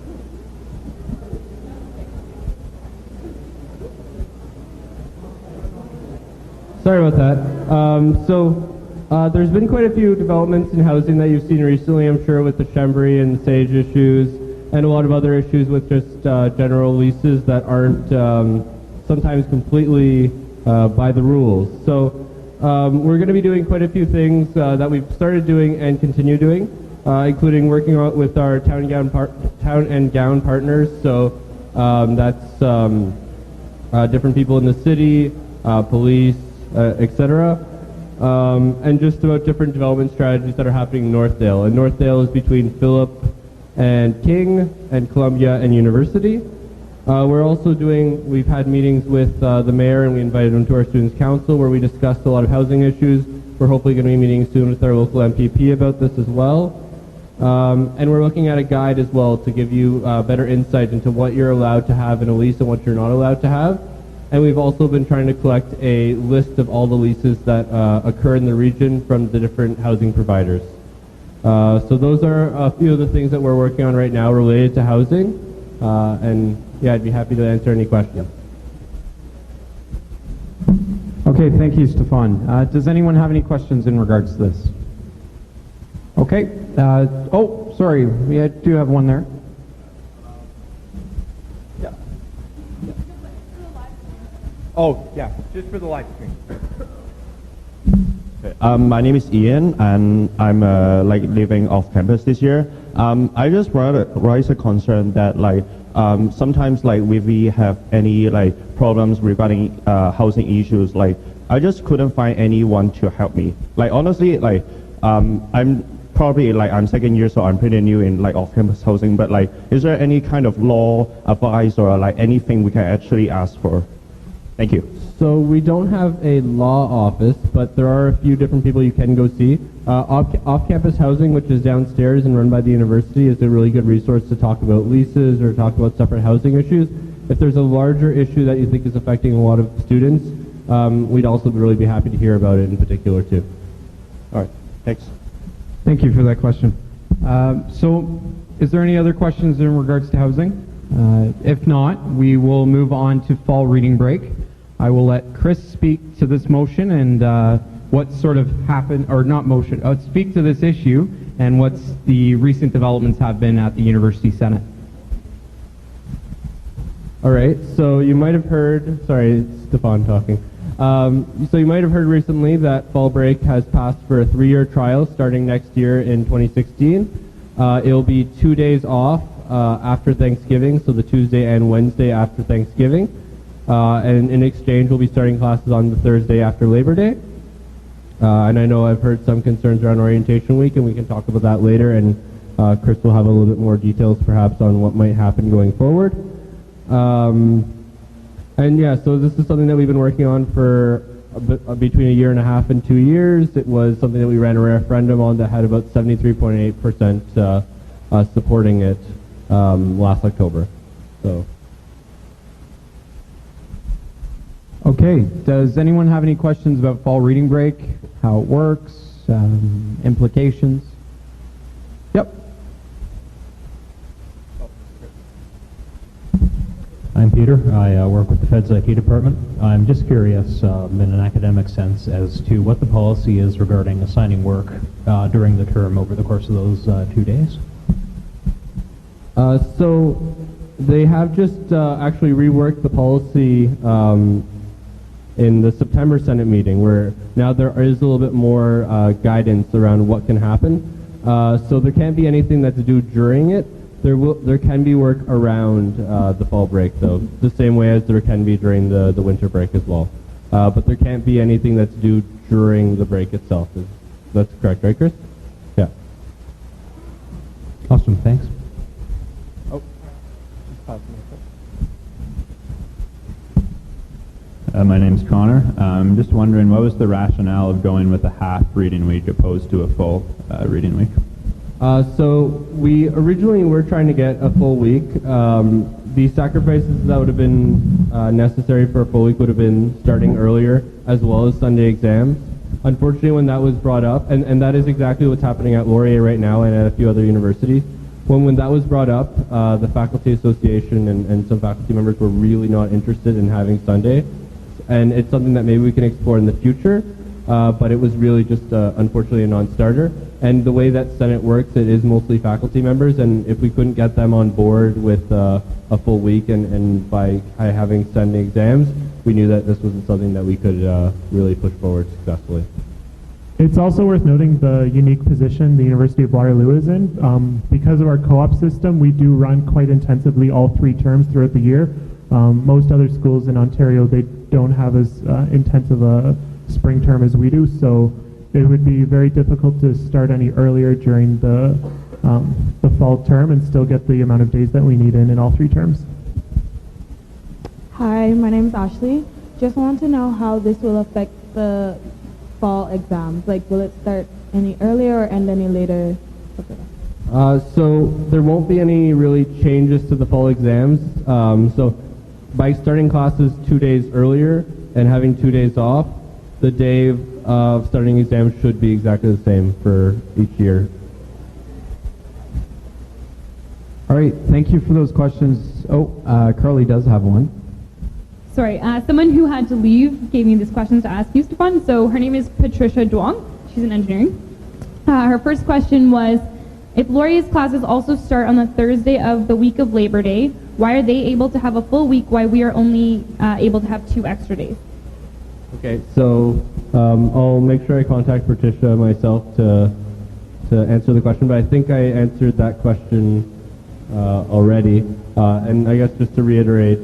Sorry about that. There's been quite a few developments in housing that you've seen recently, I'm sure, with the Chambry and Sage issues, and a lot of other issues with just general leases that aren't sometimes completely by the rules. So we're going to be doing quite a few things that we've started doing and continue doing, including working with our town and gown partners. So that's different people in the city, police, etc. And just about different development strategies that are happening in Northdale. And Northdale is between Phillip and King and Columbia and University. We've had meetings with the mayor, and we invited him to our Students' Council where we discussed a lot of housing issues. We're hopefully going to be meeting soon with our local MPP about this as well. And we're looking at a guide as well to give you better insight into what you're allowed to have in a lease and what you're not allowed to have. And we've also been trying to collect a list of all the leases that occur in the region from the different housing providers. So those are a few of the things that we're working on right now related to housing. And yeah, I'd be happy to answer any questions. Okay, thank you, Stefan. Does anyone have any questions in regards to this? Okay. Sorry, we do have one there. Oh, yeah, just for the live stream. My name is Ian, and I'm living off campus this year. I just want to raise a concern that sometimes we have any problems regarding housing issues. I just couldn't find anyone to help me. Honestly, I'm probably I'm second year, so I'm pretty new in off-campus housing. But is there any kind of law advice or anything we can actually ask for? Thank you. So we don't have a law office, but there are a few different people you can go see. Off-campus housing, which is downstairs and run by the university, is a really good resource to talk about leases or talk about separate housing issues. If there's a larger issue that you think is affecting a lot of students, we'd also really be happy to hear about it in particular too. All right, thanks. Thank you for that question. So is there any other questions in regards to housing? If not, we will move on to fall reading break. I will let Chris speak to this motion and what sort of happened, or not motion, speak to this issue and what's the recent developments have been at the University Senate. All right, so you might have heard, sorry, it's Stefan talking. So you might have heard recently that fall break has passed for a 3-year trial starting next year in 2016. It'll be 2 days off after Thanksgiving, so the Tuesday and Wednesday after Thanksgiving. And in exchange, we'll be starting classes on the Thursday after Labor Day. And I know I've heard some concerns around orientation week, and we can talk about that later, and Chris will have a little bit more details perhaps on what might happen going forward. And yeah, so this is something that we've been working on for between 1.5 years and 2 years. It was something that we ran a referendum on that had about 73.8% supporting it last October. So. Okay, does anyone have any questions about fall reading break, how it works, implications? Yep. I'm Peter. I work with the Fed's IT department. I'm just curious, in an academic sense, as to what the policy is regarding assigning work during the term over the course of those 2 days. So they have just actually reworked the policy in the September Senate meeting, where now there is a little bit more guidance around what can happen. So there can't be anything that's due during it. There can be work around the fall break, though, the same way as there can be during the winter break as well. But there can't be anything that's due during the break itself. That's correct, right, Chris? Yeah. Awesome, thanks. My name's Connor. I'm just wondering, what was the rationale of going with a half reading week opposed to a full reading week? So we originally were trying to get a full week. The sacrifices that would have been necessary for a full week would have been starting earlier, as well as Sunday exams. Unfortunately, when that was brought up, and that is exactly what's happening at Laurier right now and at a few other universities, when that was brought up, the Faculty Association and some faculty members were really not interested in having Sunday. And it's something that maybe we can explore in the future, but it was really just unfortunately a non-starter. And the way that Senate works, it is mostly faculty members, and if we couldn't get them on board with a full week and by having Sunday exams, we knew that this wasn't something that we could really push forward successfully. It's also worth noting the unique position the University of Waterloo is in. Because of our co-op system, we do run quite intensively all 3 terms throughout the year. Most other schools in Ontario, they don't have as intensive a spring term as we do, so it would be very difficult to start any earlier during the fall term and still get the amount of days that we need in all 3 terms. Hi, my name is Ashley. Just want to know how this will affect the fall exams. Like, will it start any earlier or end any later? So there won't be any really changes to the fall exams. So by starting classes 2 days earlier and having 2 days off, the day of starting exams should be exactly the same for each year. All right, thank you for those questions. Carly does have one. Sorry, someone who had to leave gave me this question to ask you, Stefan. So her name is Patricia Duong. She's in engineering. Her first question was, if Laurier's classes also start on the Thursday of the week of Labor Day, why are they able to have a full week while we are only able to have 2 extra days? Okay, so I'll make sure I contact Patricia myself to answer the question, but I think I answered that question already. And I guess just to reiterate,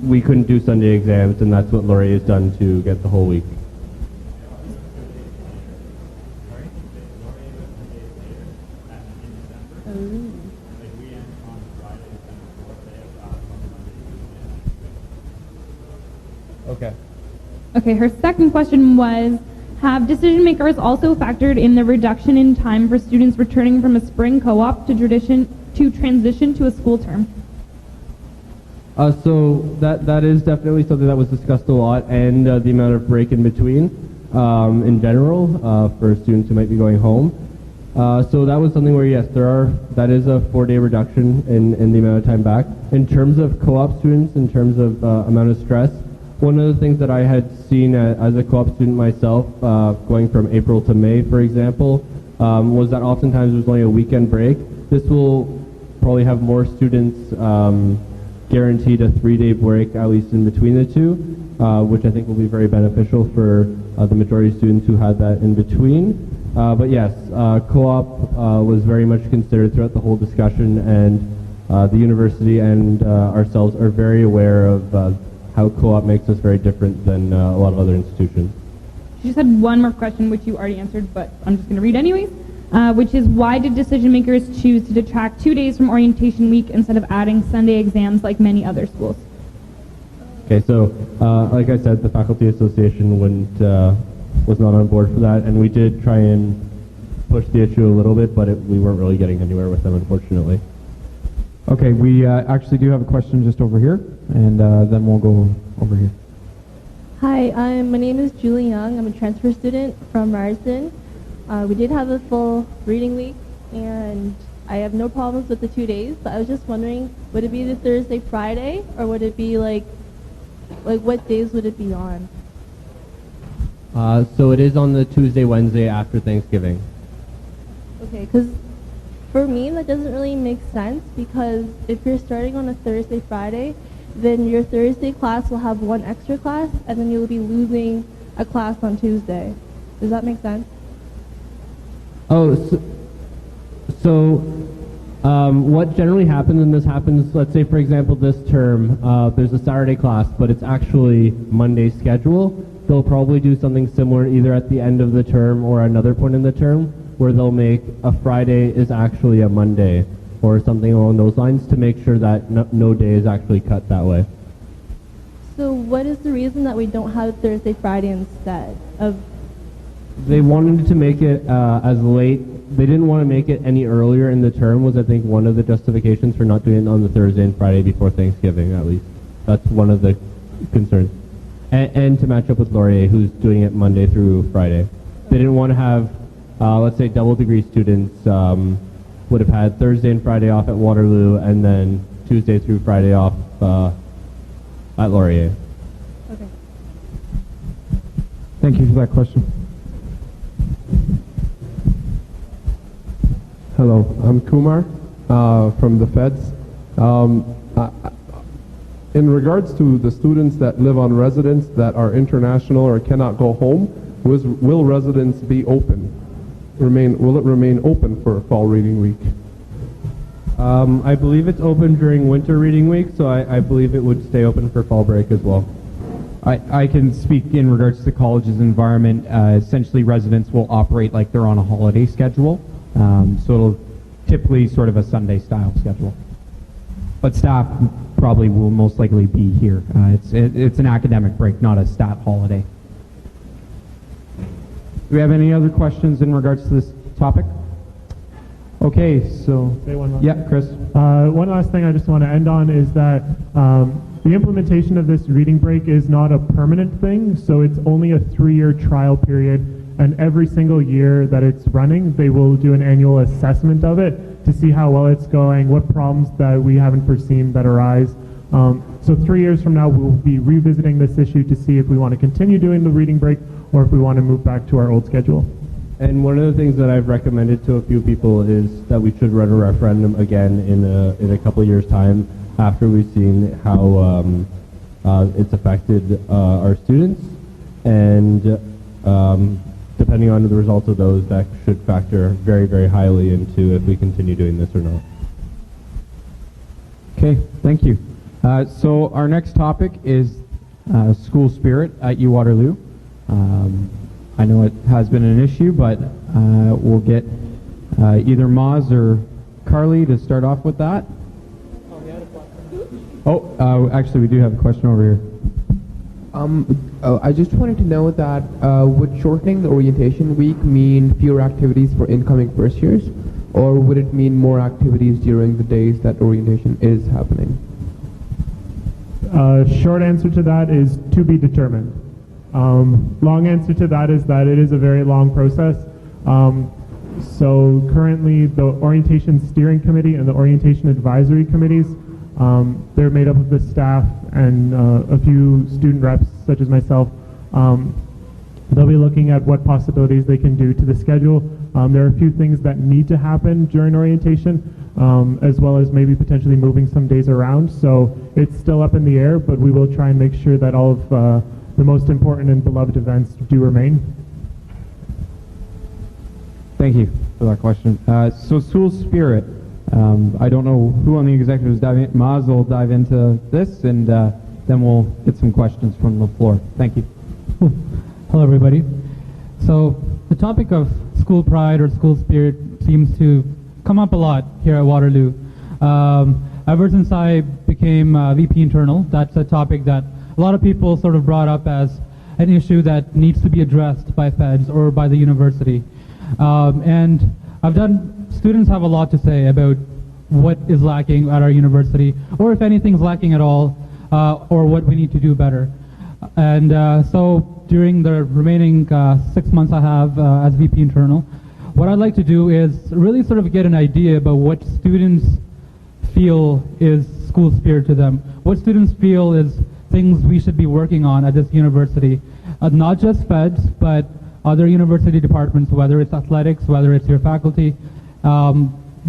we couldn't do Sunday exams, and that's what Laurier has done to get the whole week. Okay. Okay, her second question was, have decision makers also factored in the reduction in time for students returning from a spring co-op to transition to a school term? So that is definitely something that was discussed a lot, and the amount of break in between in general for students who might be going home. So that was something where, yes, that is a 4-day reduction in the amount of time back. In terms of co-op students, in terms of amount of stress, one of the things that I had seen as a co-op student myself, going from April to May, for example, was that oftentimes there's only a weekend break. This will probably have more students guaranteed a 3-day break, at least in between the two, which I think will be very beneficial for the majority of students who had that in between. But yes, co-op was very much considered throughout the whole discussion, and the university and ourselves are very aware of how co-op makes us very different than a lot of other institutions. She just had one more question, which you already answered, but I'm just going to read anyways, which is, why did decision makers choose to detract 2 days from orientation week instead of adding Sunday exams like many other schools? Okay, so like I said, the Faculty Association was not on board for that, and we did try and push the issue a little bit, but we weren't really getting anywhere with them, unfortunately. Okay, we actually do have a question just over here, and then we'll go over here. Hi, my name is Julie Young. I'm a transfer student from Ryerson. We did have a full reading week, and I have no problems with the 2 days, but I was just wondering, would it be the Thursday, Friday, or would it be like what days would it be on? So it is on the Tuesday, Wednesday after Thanksgiving. Okay, because for me, that doesn't really make sense because if you're starting on a Thursday, Friday, then your Thursday class will have one extra class, and then you'll be losing a class on Tuesday. Does that make sense? Oh, what generally happens, and this happens, let's say for example this term, there's a Saturday class, but it's actually Monday schedule. They'll probably do something similar either at the end of the term or another point in the term, where they'll make a Friday is actually a Monday, or something along those lines to make sure that no day is actually cut that way. So what is the reason that we don't have Thursday, Friday instead of? They wanted to make it as late. They didn't want to make it any earlier in the term was, I think, one of the justifications for not doing it on the Thursday and Friday before Thanksgiving, at least. That's one of the concerns. And to match up with Laurier, who's doing it Monday through Friday. They didn't want to have, let's say, double degree students would have had Thursday and Friday off at Waterloo, and then Tuesday through Friday off at Laurier. Okay. Thank you for that question. Hello, I'm Kumar from the Feds. In regards to the students that live on residence that are international or cannot go home, will residence be open? Will it remain open for fall reading week? I believe it's open during winter reading week, so I believe it would stay open for fall break as well. I can speak in regards to the college's environment. Essentially, residents will operate like they're on a holiday schedule. So it'll typically sort of a Sunday style schedule. But staff probably will most likely be here. It's an academic break, not a stat holiday. Do we have any other questions in regards to this topic? Okay, so Say one last yeah, Chris. One last thing I just want to end on is that the implementation of this reading break is not a permanent thing, so it's only a 3-year trial period, and every single year that it's running, they will do an annual assessment of it to see how well it's going, what problems that we haven't foreseen that arise. So 3 years from now, we'll be revisiting this issue to see if we want to continue doing the reading break or if we want to move back to our old schedule. And one of the things that I've recommended to a few people is that we should run a referendum again in a couple of years' time after we've seen how it's affected our students, and depending on the results of those, that should factor very, very highly into if we continue doing this or not. Okay, thank you. So our next topic is school spirit at UWaterloo. I know it has been an issue, but we'll get either Moz or Carly to start off with that. Oh, actually, we do have a question over here. I just wanted to know that would shortening the orientation week mean fewer activities for incoming first years, or would it mean more activities during the days that orientation is happening? Short answer to that is to be determined. Long answer to that is that it is a very long process. So currently the orientation steering committee and the orientation advisory committees, they're made up of the staff and a few student reps such as myself. They'll be looking at what possibilities they can do to the schedule. There are a few things that need to happen during orientation, as well as maybe potentially moving some days around. So it's still up in the air, but we will try and make sure that all of the most important and beloved events do remain. Thank you for that question. So school spirit, I don't know who on the executives dive in. Maz will dive into this, and then we'll get some questions from the floor. Thank you. Hello, everybody. So the topic of school pride or school spirit seems to come up a lot here at Waterloo. Ever since I became VP Internal, that's a topic that a lot of people sort of brought up as an issue that needs to be addressed by feds or by the university. And students have a lot to say about what is lacking at our university, or if anything's lacking at all, or what we need to do better. And so during the remaining 6 months I have as VP Internal, what I'd like to do is really sort of get an idea about what students feel is school spirit to them, what students feel is things we should be working on at this university, not just feds, but other university departments, whether it's athletics, whether it's your faculty.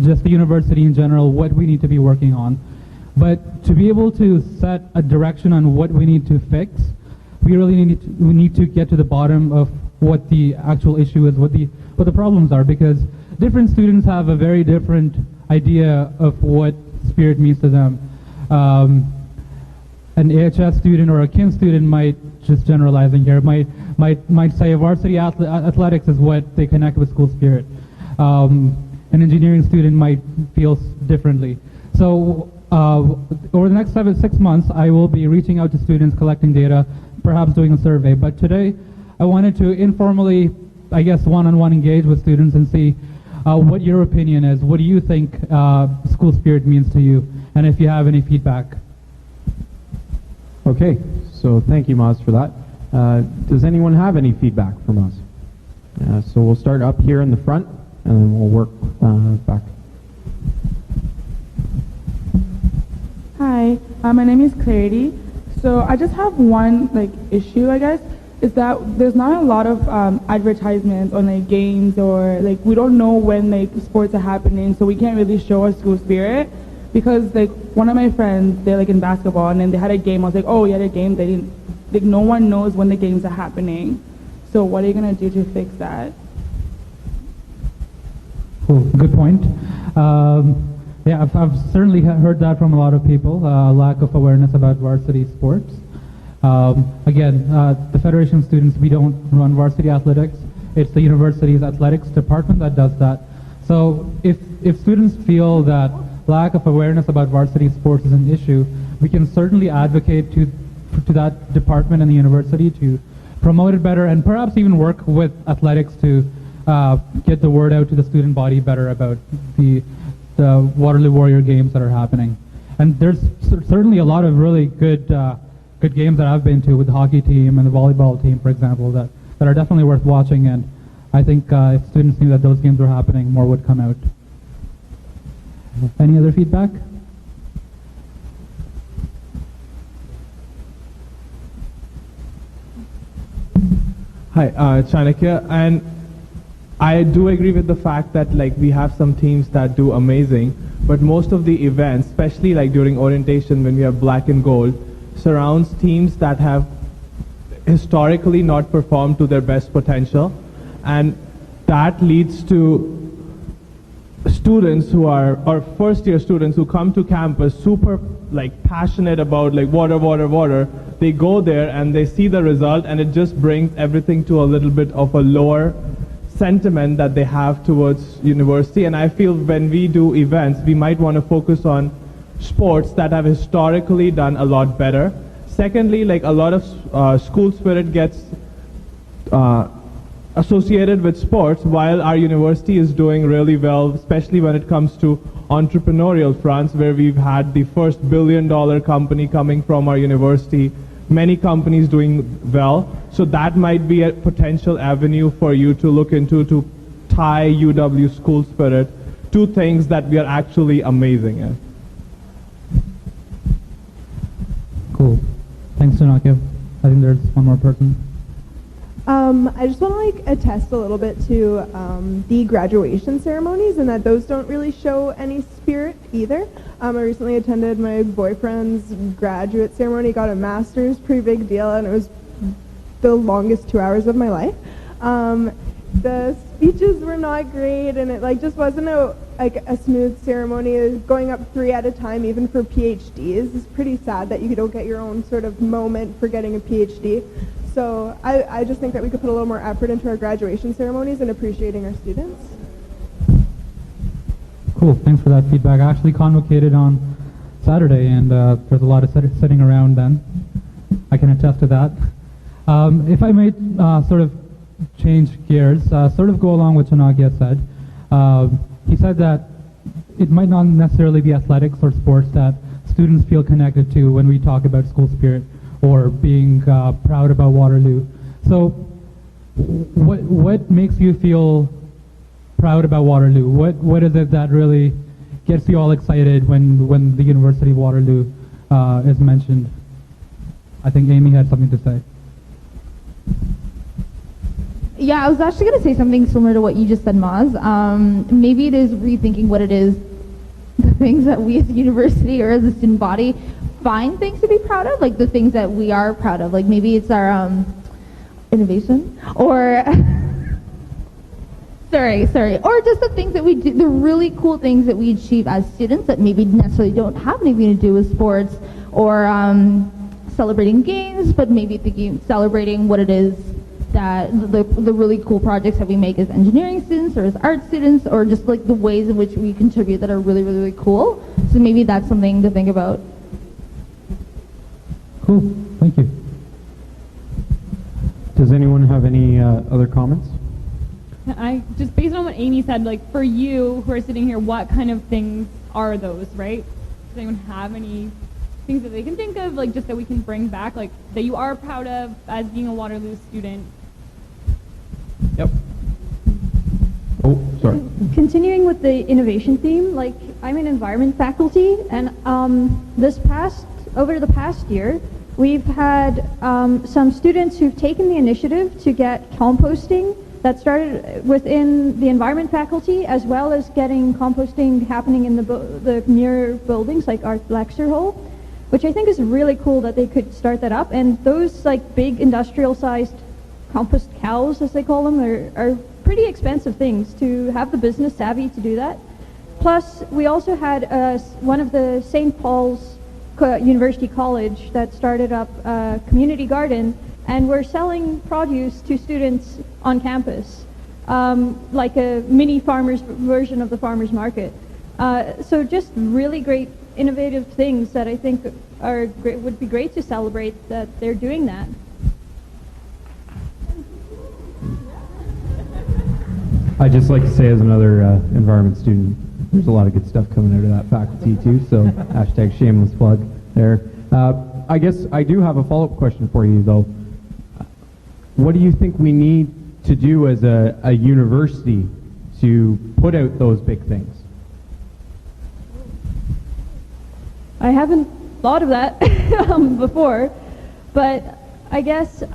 just the university in general, what we need to be working on. But to be able to set a direction on what we need to fix, we really need to get to the bottom of what the actual issue is, what the problems are, because different students have a very different idea of what spirit means to them. An AHS student or a kin student might, just generalizing here, might say varsity athletics is what they connect with school spirit. An engineering student might feel differently. So over the next 6 months, I will be reaching out to students, collecting data, perhaps doing a survey. But today, I wanted to informally, I guess, one-on-one engage with students and see what your opinion is. What do you think school spirit means to you? And if you have any feedback. Okay, so thank you, Maz, for that. Does anyone have any feedback from us? So we'll start up here in the front, and then we'll work back. Hi, my name is Clarity. So I just have one issue, I guess, is that there's not a lot of advertisements on games, or we don't know when sports are happening, so we can't really show our school spirit. Because one of my friends, they're in basketball, and then they had a game. I was like, oh, you had a game? They didn't. No one knows when the games are happening. So what are you gonna do to fix that? Cool. Good point. Yeah, I've certainly heard that from a lot of people. Lack of awareness about varsity sports. Again, the Federation of Students, we don't run varsity athletics. It's the university's athletics department that does that. So if students feel that lack of awareness about varsity sports is an issue, we can certainly advocate to that department and the university to promote it better, and perhaps even work with athletics to get the word out to the student body better about the Waterloo Warrior games that are happening. And there's certainly a lot of really good games that I've been to with the hockey team and the volleyball team, for example, that are definitely worth watching, and I think if students knew that those games were happening, more would come out. Any other feedback? Hi, Chanakya, and I do agree with the fact that we have some teams that do amazing, but most of the events, especially during orientation when we have black and gold, surrounds teams that have historically not performed to their best potential, and that leads to students who are, or first year students who come to campus super passionate about water. They go there and they see the result, and it just brings everything to a little bit of a lower sentiment that they have towards university. And I feel when we do events, we might want to focus on sports that have historically done a lot better. Secondly, a lot of school spirit gets associated with sports, while our university is doing really well, especially when it comes to entrepreneurial fronts, where we've had the first billion-dollar company coming from our university, many companies doing well. So that might be a potential avenue for you to look into, to tie UW school spirit to things that we are actually amazing at. Cool. Thanks, Chanakya. I think there's one more person. I just want to attest a little bit to the graduation ceremonies, and that those don't really show any spirit either. I recently attended my boyfriend's graduate ceremony, got a master's, pretty big deal, and it was the longest 2 hours of my life. The speeches were not great, and it just wasn't a smooth ceremony. Going up 3 at a time, even for PhDs, is pretty sad that you don't get your own sort of moment for getting a PhD. So I just think that we could put a little more effort into our graduation ceremonies and appreciating our students. Cool, thanks for that feedback. I actually convocated on Saturday, and there's a lot of sitting around then. I can attest to that. If I may sort of change gears, sort of go along with Chanakya said. He said that it might not necessarily be athletics or sports that students feel connected to when we talk about school spirit or being proud about Waterloo. So what makes you feel proud about Waterloo? What is it that really gets you all excited when the University of Waterloo is mentioned? I think Amy had something to say. Yeah, I was actually going to say something similar to what you just said, Maz. Maybe it is rethinking what it is, the things that we as a university or as a student body find things to be proud of, like the things that we are proud of. Like maybe it's our innovation, or sorry, or just the things that we do, the really cool things that we achieve as students that maybe necessarily don't have anything to do with sports or celebrating games, but maybe celebrating what it is that the really cool projects that we make as engineering students or as art students, or just like the ways in which we contribute that are really, really, really cool. So maybe that's something to think about. Cool, thank you. Does anyone have any other comments? I just based on what Amy said, like for you who are sitting here, what kind of things are those, right? Does anyone have any things that they can think of, like just that we can bring back, like that you are proud of as being a Waterloo student? Yep. Oh, sorry. Continuing with the innovation theme, like I'm an environment faculty, and over the past year, we've had some students who've taken the initiative to get composting that started within the environment faculty, as well as getting composting happening in the near buildings like our lecture hall, which I think is really cool that they could start that up. And those like big industrial sized compost cows, as they call them, are pretty expensive things to have the business savvy to do that. Plus, we also had one of the St. Paul's University College that started up a community garden, and we're selling produce to students on campus, like a mini farmer's version of the farmer's market. So just really great innovative things that I think would be great to celebrate that they're doing that. I'd just like to say, as another environment student, there's a lot of good stuff coming out of that faculty too, so hashtag shameless plug there. I guess I do have a follow-up question for you though. What do you think we need to do as a university to put out those big things? I haven't thought of that before, but I guess it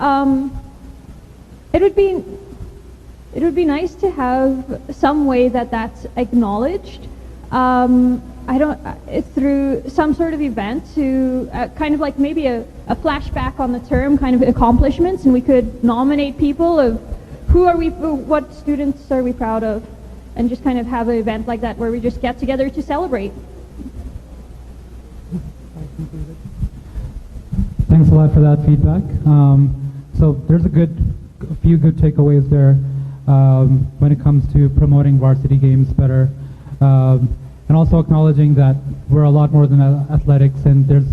would be nice to have some way that that's acknowledged. Through some sort of event to kind of like maybe a flashback on the term, kind of accomplishments, and we could nominate people of what students are we proud of, and just kind of have an event like that where we just get together to celebrate. Thanks a lot for that feedback. So there's a few good takeaways there when it comes to promoting varsity games better, and also acknowledging that we're a lot more than athletics, and there's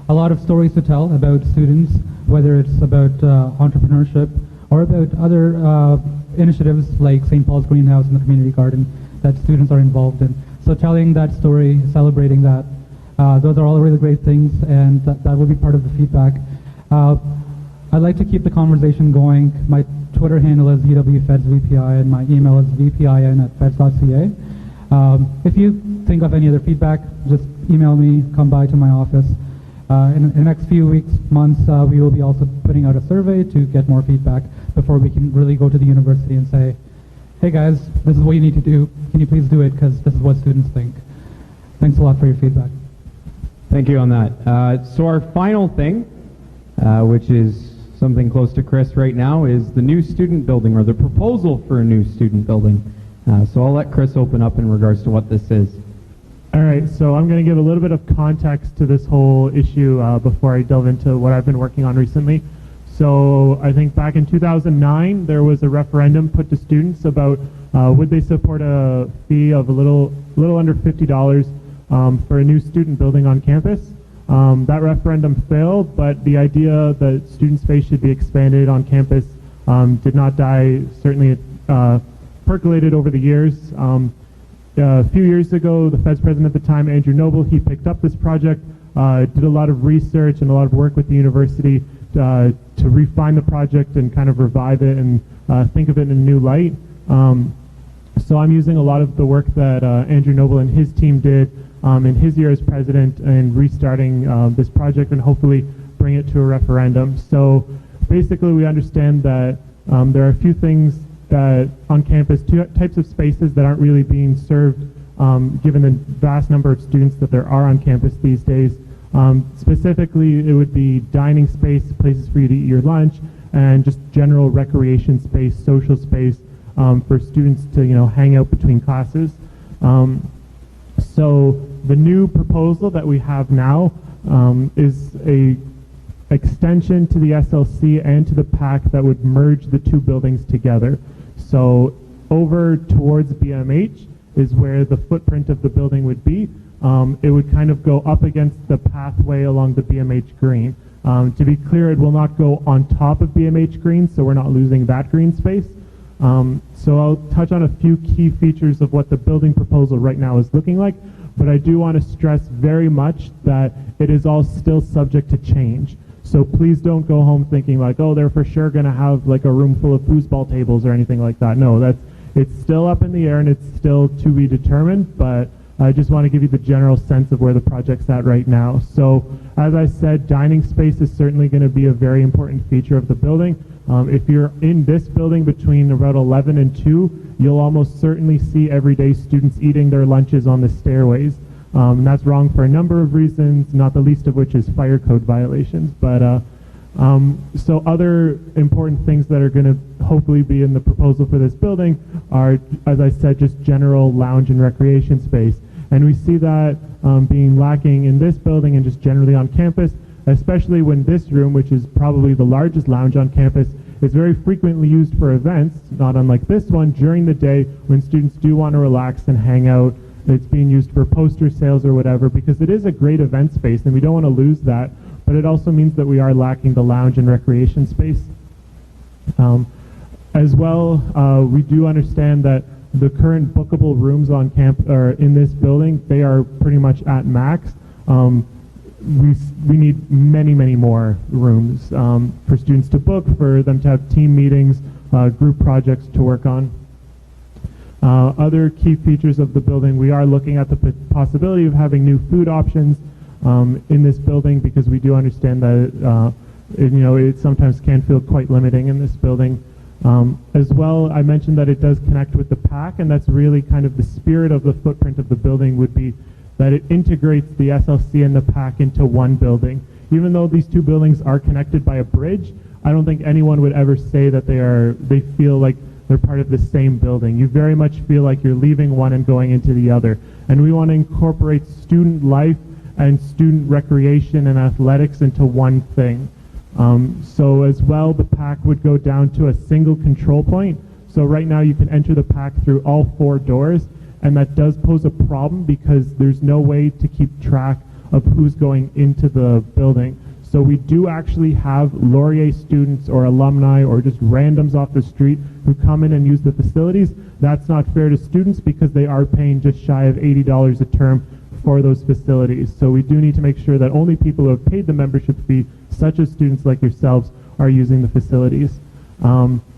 a lot of stories to tell about students, whether it's about entrepreneurship or about other initiatives like St. Paul's Greenhouse and the community garden that students are involved in. So telling that story, celebrating that, those are all really great things, and that will be part of the feedback. I'd like to keep the conversation going. My Twitter handle is UWFedsVPI, and my email is vpin@feds.ca. If you think of any other feedback, just email me, come by to my office. In the next few weeks, months, we will be also putting out a survey to get more feedback before we can really go to the university and say, hey guys, this is what you need to do. Can you please do it, because this is what students think. Thanks a lot for your feedback. Thank you on that. So our final thing, which is something close to Chris right now, is the new student building, or the proposal for a new student building. So I'll let Chris open up in regards to what this is. All right, so I'm going to give a little bit of context to this whole issue before I delve into what I've been working on recently. So I think back in 2009, there was a referendum put to students about would they support a fee of a little under $50 for a new student building on campus. That referendum failed, but the idea that student space should be expanded on campus did not die. Certainly percolated over the years. A few years ago, the Fed's president at the time, Andrew Noble, he picked up this project, did a lot of research and a lot of work with the university to refine the project and kind of revive it and think of it in a new light. So I'm using a lot of the work that Andrew Noble and his team did in his year as president and restarting this project and hopefully bring it to a referendum. So basically we understand that there are a few things that on campus, two types of spaces that aren't really being served given the vast number of students that there are on campus these days. Specifically, it would be dining space, places for you to eat your lunch, and just general recreation space, social space for students to hang out between classes. So the new proposal that we have now is a extension to the SLC and to the PAC that would merge the two buildings together. So over towards BMH is where the footprint of the building would be. It would kind of go up against the pathway along the BMH green. To be clear, it will not go on top of BMH green, so we're not losing that green space. So I'll touch on a few key features of what the building proposal right now is looking like, but I do want to stress very much that it is all still subject to change. So please don't go home thinking like, oh, they're for sure going to have like a room full of foosball tables or anything like that. No, it's still up in the air and it's still to be determined, but I just want to give you the general sense of where the project's at right now. So as I said, dining space is certainly going to be a very important feature of the building. If you're in this building between about 11 and 2, you'll almost certainly see everyday students eating their lunches on the stairways. And that's wrong for a number of reasons, not the least of which is fire code violations. But so other important things that are going to hopefully be in the proposal for this building are, as I said, just general lounge and recreation space. And we see that being lacking in this building and just generally on campus, especially when this room, which is probably the largest lounge on campus, is very frequently used for events, not unlike this one, during the day when students do want to relax and hang out. It's being used for poster sales or whatever, because it is a great event space and we don't want to lose that, but it also means that we are lacking the lounge and recreation space. As well, we do understand that the current bookable rooms on or in this building, they are pretty much at max. We need many more rooms for students to book, for them to have team meetings, group projects to work on. Other key features of the building, we are looking at the possibility of having new food options in this building, because we do understand that it sometimes can feel quite limiting in this building. As well, I mentioned that it does connect with the PAC, and that's really kind of the spirit of the footprint of the building would be that it integrates the SLC and the PAC into one building. Even though these two buildings are connected by a bridge, I don't think anyone would ever say that they feel like they're part of the same building. You very much feel like you're leaving one and going into the other. And we want to incorporate student life and student recreation and athletics into one thing. So as well, the PAC would go down to a single control point. So right now you can enter the PAC through all 4 doors, and that does pose a problem because there's no way to keep track of who's going into the building. So we do actually have Laurier students or alumni or just randoms off the street who come in and use the facilities. That's not fair to students because they are paying just shy of $80 a term for those facilities. So we do need to make sure that only people who have paid the membership fee, such as students like yourselves, are using the facilities.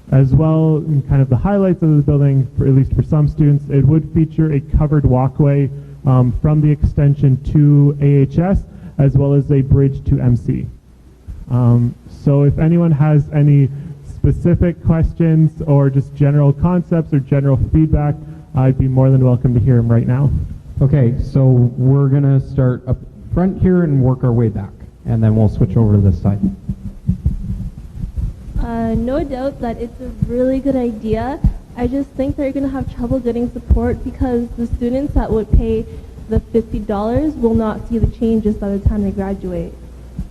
As well, in kind of the highlights of the building, at least for some students, it would feature a covered walkway from the extension to AHS, as well as a bridge to MC. So if anyone has any specific questions or just general concepts or general feedback, I'd be more than welcome to hear them right now. Okay, so we're going to start up front here and work our way back, and then we'll switch over to this side. No doubt that it's a really good idea. I just think they're going to have trouble getting support because the students that would pay the $50 will not see the changes by the time they graduate.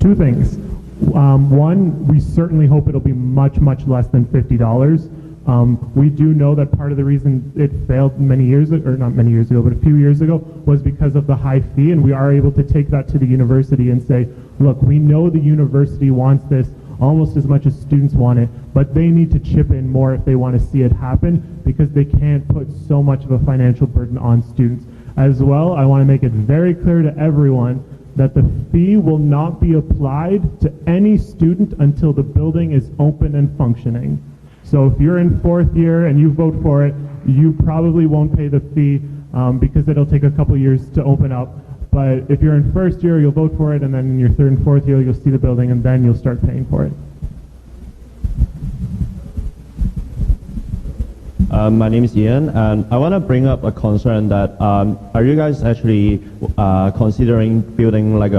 2 things. One, we certainly hope it'll be much less than $50. We do know that part of the reason it failed many years ago, or not many years ago, but a few years ago, was because of the high fee, and we are able to take that to the university and say, look, we know the university wants this almost as much as students want it, but they need to chip in more if they want to see it happen, because they can't put so much of a financial burden on students. As well, I want to make it very clear to everyone that the fee will not be applied to any student until the building is open and functioning. So if you're in 4th year and you vote for it, you probably won't pay the fee because it'll take a couple years to open up. But if you're in 1st year, you'll vote for it, and then in your 3rd and 4th year, you'll see the building, and then you'll start paying for it. My name is Ian, and I want to bring up a concern that are you guys actually considering building like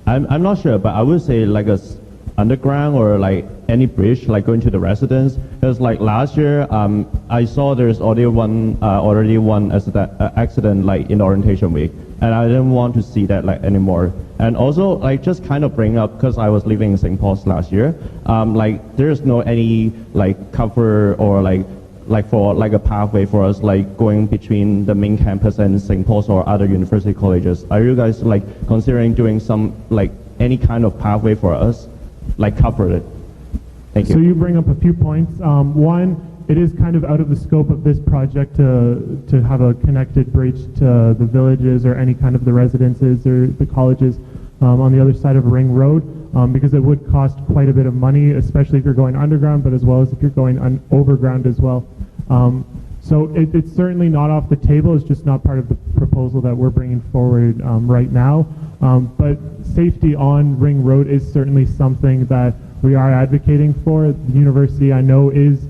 I'm not sure, but I would say like underground or like any bridge like going to the residence, because like last year I saw there's already one accident like in the orientation week, and I didn't want to see that like anymore. And also like just kind of bring up, because I was living in St. Paul's last year, like there's no any like cover or like for like a pathway for us like going between the main campus and St. Paul's or other university colleges. Are you guys like considering doing some like any kind of pathway for us, like cover it? Thank you. So you bring up a few points. One, it is kind of out of the scope of this project to have a connected bridge to the villages or any kind of the residences or the colleges on the other side of Ring Road, because it would cost quite a bit of money, especially if you're going underground, but as well as if you're going overground as well. So it's certainly not off the table. It's just not part of the proposal that we're bringing forward right now. But safety on Ring Road is certainly something that we are advocating for. The university, I know, is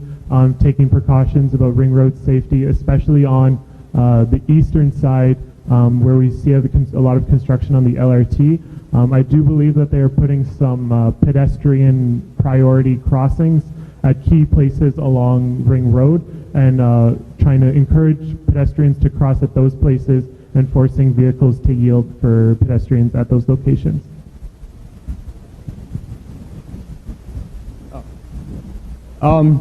taking precautions about Ring Road safety, especially on the eastern side where we see a lot of construction on the LRT. I do believe that they are putting some pedestrian priority crossings at key places along Ring Road and trying to encourage pedestrians to cross at those places and forcing vehicles to yield for pedestrians at those locations.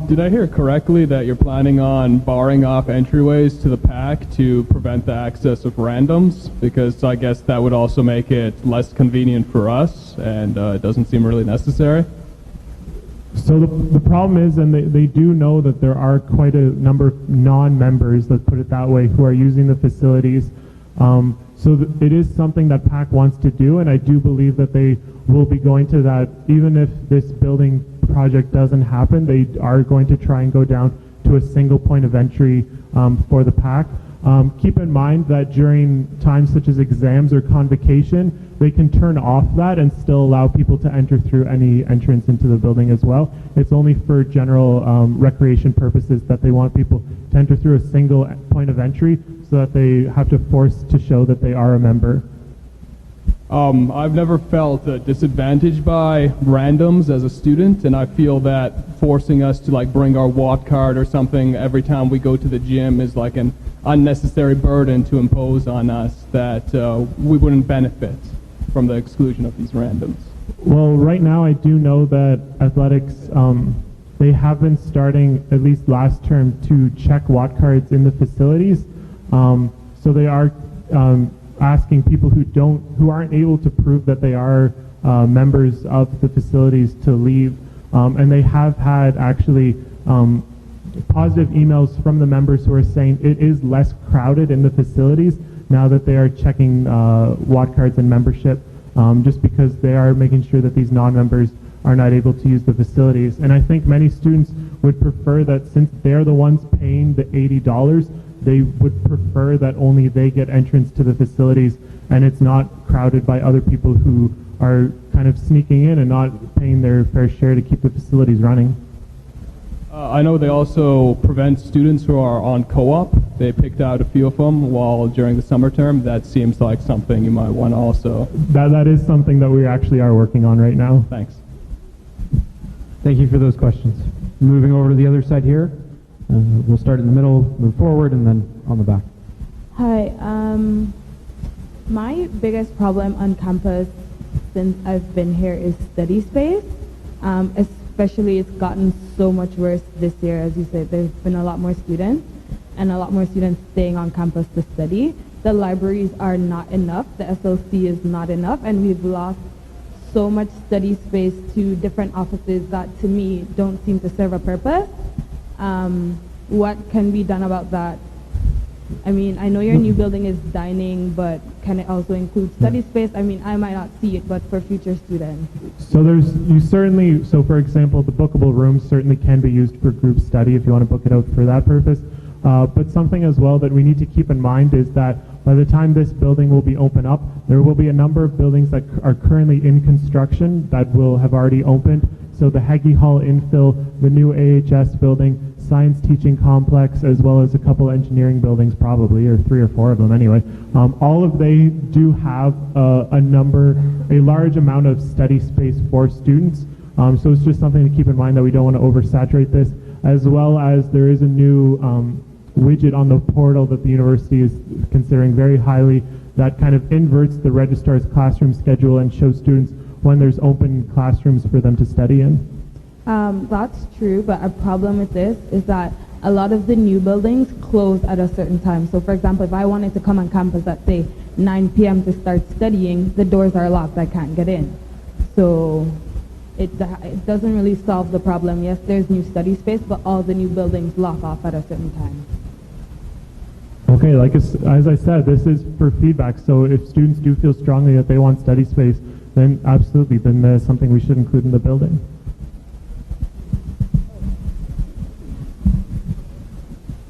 Did I hear correctly that you're planning on barring off entryways to the PAC to prevent the access of randoms? Because I guess that would also make it less convenient for us, and it doesn't seem really necessary. So the problem is, and they do know that there are quite a number of non-members, let's put it that way, who are using the facilities. So it is something that PAC wants to do, and I do believe that they will be going to that. Even if this building project doesn't happen, they are going to try and go down to a single point of entry for the PAC. Keep in mind that during times such as exams or convocation, they can turn off that and still allow people to enter through any entrance into the building as well. It's only for general recreation purposes that they want people to enter through a single point of entry, so that they have to force to show that they are a member. I've never felt disadvantaged by randoms as a student, and I feel that forcing us to like bring our Watt card or something every time we go to the gym is like an unnecessary burden to impose on us that we wouldn't benefit from the exclusion of these randoms. Well, right now I do know that athletics, they have been starting, at least last term, to check Watt cards in the facilities. So they are asking people who aren't able to prove that they are members of the facilities to leave, and they have had actually positive emails from the members who are saying it is less crowded in the facilities now that they are checking Watt cards and membership, just because they are making sure that these non-members are not able to use the facilities. And I think many students would prefer that, since they're the ones paying the $80, they would prefer that only they get entrance to the facilities and it's not crowded by other people who are kind of sneaking in and not paying their fair share to keep the facilities running. I know they also prevent students who are on co-op. They picked out a few of them while during the summer term. That seems like something you might want to also... That is something that we actually are working on right now. Thanks. Thank you for those questions. Moving over to the other side here. We'll start in the middle, move forward, and then on the back. Hi. My biggest problem on campus since I've been here is study space. Especially, it's gotten so much worse this year. As you said, there's been a lot more students and a lot more students staying on campus to study. The libraries are not enough. The SLC is not enough, and we've lost so much study space to different offices that, to me, don't seem to serve a purpose. What can be done about that? I mean, I know your new building is dining, but can it also include study space? I mean, I might not see it, but for future students. So so for example, the bookable rooms certainly can be used for group study if you want to book it out for that purpose. But something as well that we need to keep in mind is that by the time this building will be open up, there will be a number of buildings that are currently in construction that will have already opened, So the Heggie Hall infill, the new AHS building, science teaching complex, as well as a couple engineering buildings probably, or 3 or 4 of them anyway. All of they do have a large amount of study space for students. So it's just something to keep in mind that we don't want to oversaturate this, as well as there is a new widget on the portal that the university is considering very highly that kind of inverts the registrar's classroom schedule and shows students when there's open classrooms for them to study in. That's true, but a problem with this is that a lot of the new buildings close at a certain time. So for example, if I wanted to come on campus at say 9 p.m. to start studying, the doors are locked, I can't get in. So it doesn't really solve the problem. Yes, there's new study space, but all the new buildings lock off at a certain time. Okay, like as I said, this is for feedback, so if students do feel strongly that they want study space, then absolutely, then there's something we should include in the building.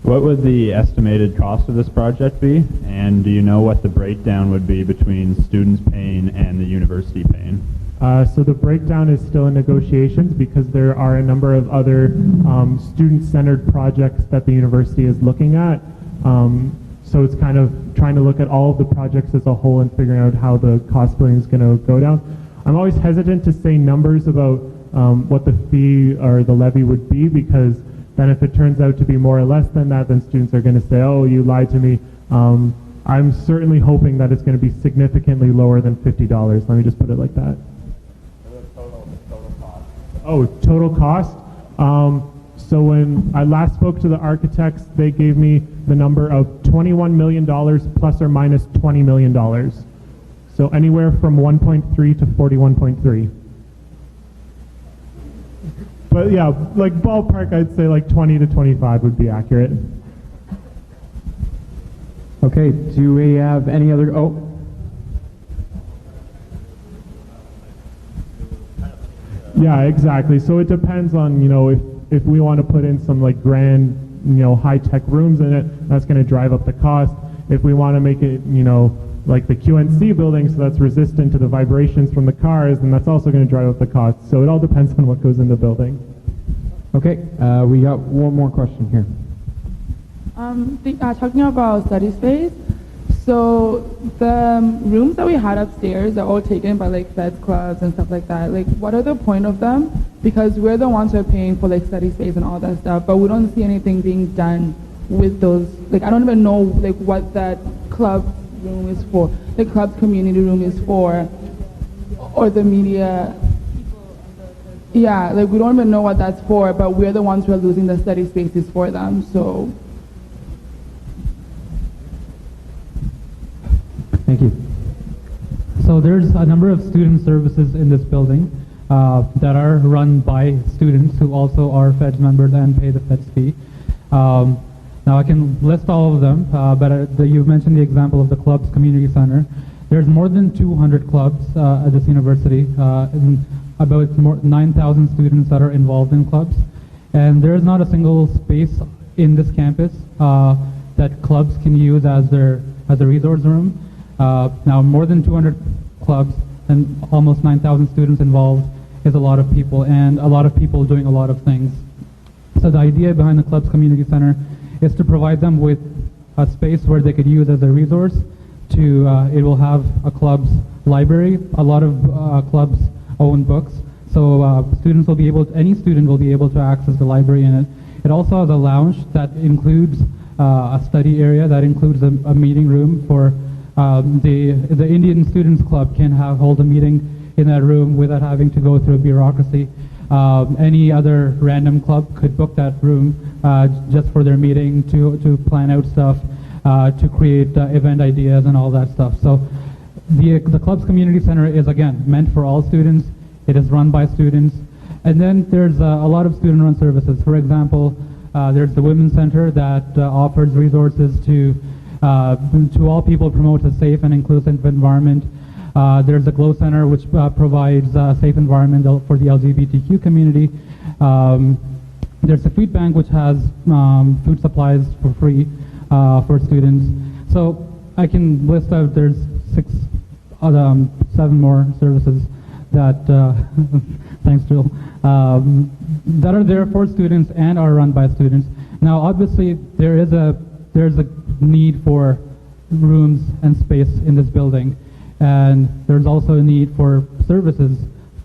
What would the estimated cost of this project be? And do you know what the breakdown would be between students paying and the university paying? So the breakdown is still in negotiations because there are a number of other student-centered projects that the university is looking at. So it's kind of trying to look at all of the projects as a whole and figuring out how the cost splitting is going to go down. I'm always hesitant to say numbers about what the fee or the levy would be, because then if it turns out to be more or less than that, then students are going to say, oh, you lied to me. I'm certainly hoping that it's going to be significantly lower than $50. Let me just put it like that. Oh, total cost? So when I last spoke to the architects, they gave me the number of $21 million plus or minus $20 million. So anywhere from 1.3 to 41.3. But yeah, like ballpark, I'd say like 20 to 25 would be accurate. Okay, do we have any other, Yeah, exactly. So it depends on, if we want to put in some like grand, high-tech rooms in it, that's going to drive up the cost. If we want to make it, like the QNC building, so that's resistant to the vibrations from the cars, then that's also going to drive up the cost. So it all depends on what goes in the building. Okay, we got one more question here. Talking about study space, so the rooms that we had upstairs are all taken by like feds clubs and stuff like that. Like, what are the point of them? Because we're the ones who are paying for like study space and all that stuff, but we don't see anything being done with those. Like, I don't even know like what that club room is for, the club's community room is for, or the media. Yeah, like we don't even know what that's for, but we're the ones who are losing the study spaces for them. So. Thank you. So there's a number of student services in this building that are run by students who also are Feds members and pay the Feds fee. Now I can list all of them, but you mentioned the example of the club's community center. There's more than 200 clubs at this university, and about 9,000 students that are involved in clubs. And there is not a single space in this campus that clubs can use as a resource room. Now more than 200 clubs and almost 9,000 students involved is a lot of people, and a lot of people doing a lot of things. So the idea behind the club's community center is to provide them with a space where they could use as a resource. It will have a club's library. A lot of clubs own books, so students will be able. Any student will be able to access the library in it. It also has a lounge that includes a study area, that includes a meeting room for the Indian Students Club can hold a meeting in that room without having to go through bureaucracy. Any other random club could book that room just for their meeting to plan out stuff, to create event ideas and all that stuff. So the club's community center is, again, meant for all students. It is run by students. And then there's a lot of student-run services. For example, there's the Women's Center that offers resources to all people, promote a safe and inclusive environment. There's the Glow Center, which provides a safe environment for the LGBTQ community. There's the Food Bank, which has food supplies for free for students. So I can list out, there's 7 more services that Thanks, Jill. That are there for students and are run by students. Now, obviously, there's a need for rooms and space in this building, and there's also a need for services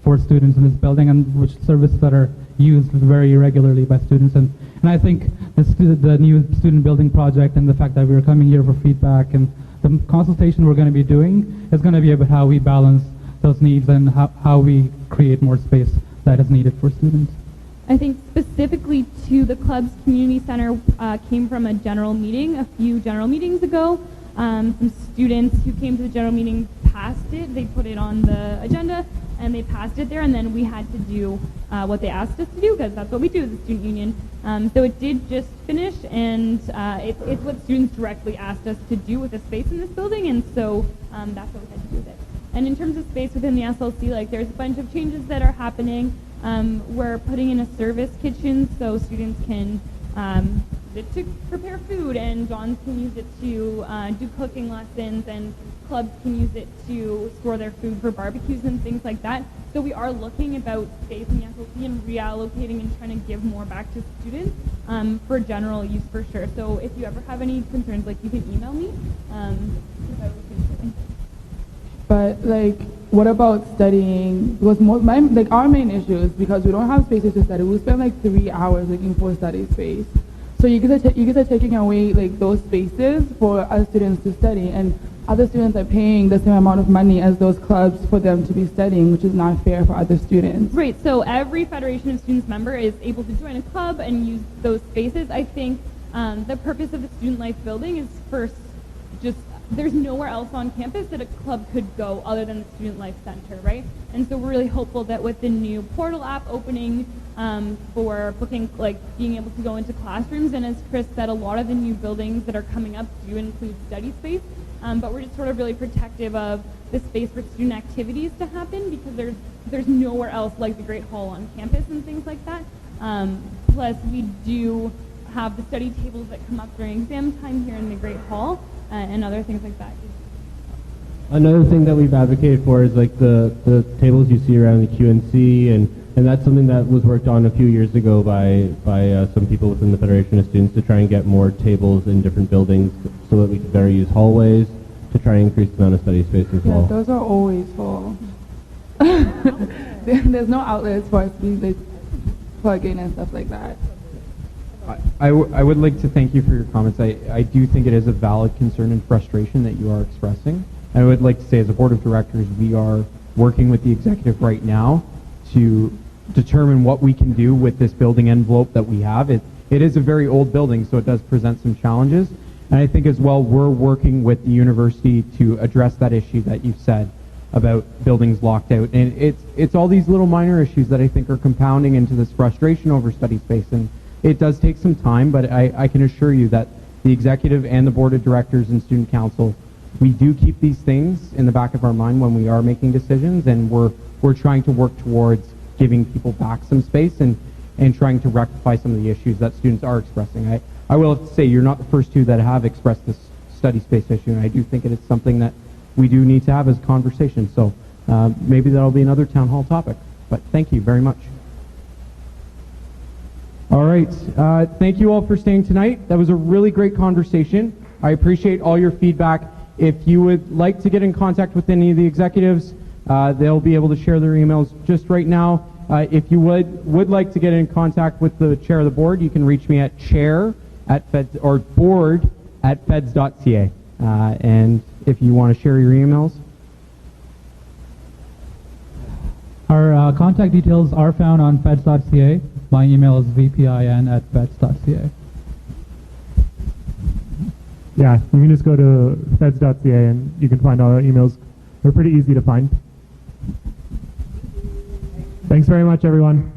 for students in this building, and which services that are used very regularly by students. And I think the new student building project and the fact that we're coming here for feedback and the consultation we're going to be doing is going to be about how we balance those needs and how we create more space that is needed for students. I think specifically to the club's community center came from a general meeting a few general meetings ago. Some students who came to the general meeting passed it. They put it on the agenda and they passed it there, and then we had to do what they asked us to do, because that's what we do as a student union. So it did just finish, and it's what students directly asked us to do with the space in this building, and so that's what we had to do with it. And in terms of space within the SLC, like, there's a bunch of changes that are happening. We're putting in a service kitchen so students can use it to prepare food, and Johns can use it to do cooking lessons, and clubs can use it to store their food for barbecues and things like that. So we are looking about space in the SLC and reallocating and trying to give more back to students for general use for sure. So if you ever have any concerns, like, you can email me. But like, what about studying? Because our main issue is because we don't have spaces to study. We spend like 3 hours looking for study space. So you guys are taking away like those spaces for us students to study, and other students are paying the same amount of money as those clubs for them to be studying, which is not fair for other students. Right, so every Federation of Students member is able to join a club and use those spaces. I think the purpose of the Student Life building is first just, there's nowhere else on campus that a club could go other than the Student Life Center, right? And so we're really hopeful that with the new portal app opening for booking, like being able to go into classrooms, and as Chris said, a lot of the new buildings that are coming up do include study space, but we're just sort of really protective of the space for student activities to happen, because there's nowhere else like the Great Hall on campus and things like that. Plus we do have the study tables that come up during exam time here in the Great Hall, and other things like that. Another thing that we've advocated for is like the tables you see around the QNC, and that's something that was worked on a few years ago by some people within the Federation of Students to try and get more tables in different buildings so that we could better use hallways to try and increase the amount of study space as well. Yeah, those are always full. There's no outlets for us to like, plug in and stuff like that. I would like to thank you for your comments. I do think it is a valid concern and frustration that you are expressing. I would like to say, as a board of directors, we are working with the executive right now to determine what we can do with this building envelope that we have. It is a very old building, so it does present some challenges. And I think as well, we're working with the university to address that issue that you've said about buildings locked out. And it's all these little minor issues that I think are compounding into this frustration over study space. And it does take some time, but I can assure you that the executive and the board of directors and student council, we do keep these things in the back of our mind when we are making decisions, and we're trying to work towards giving people back some space and trying to rectify some of the issues that students are expressing. I will have to say, you're not the first two that have expressed this study space issue, and I do think it is something that we do need to have as a conversation. So maybe that'll be another town hall topic, but thank you very much. All right, thank you all for staying tonight. That was a really great conversation. I appreciate all your feedback. If you would like to get in contact with any of the executives, they'll be able to share their emails just right now. If you would like to get in contact with the chair of the board, you can reach me at chair@feds or board@feds.ca. And if you want to share your emails. Our contact details are found on feds.ca. My email is vpin@feds.ca. Yeah, you can just go to feds.ca and you can find all our emails. They're pretty easy to find. Thanks very much, everyone.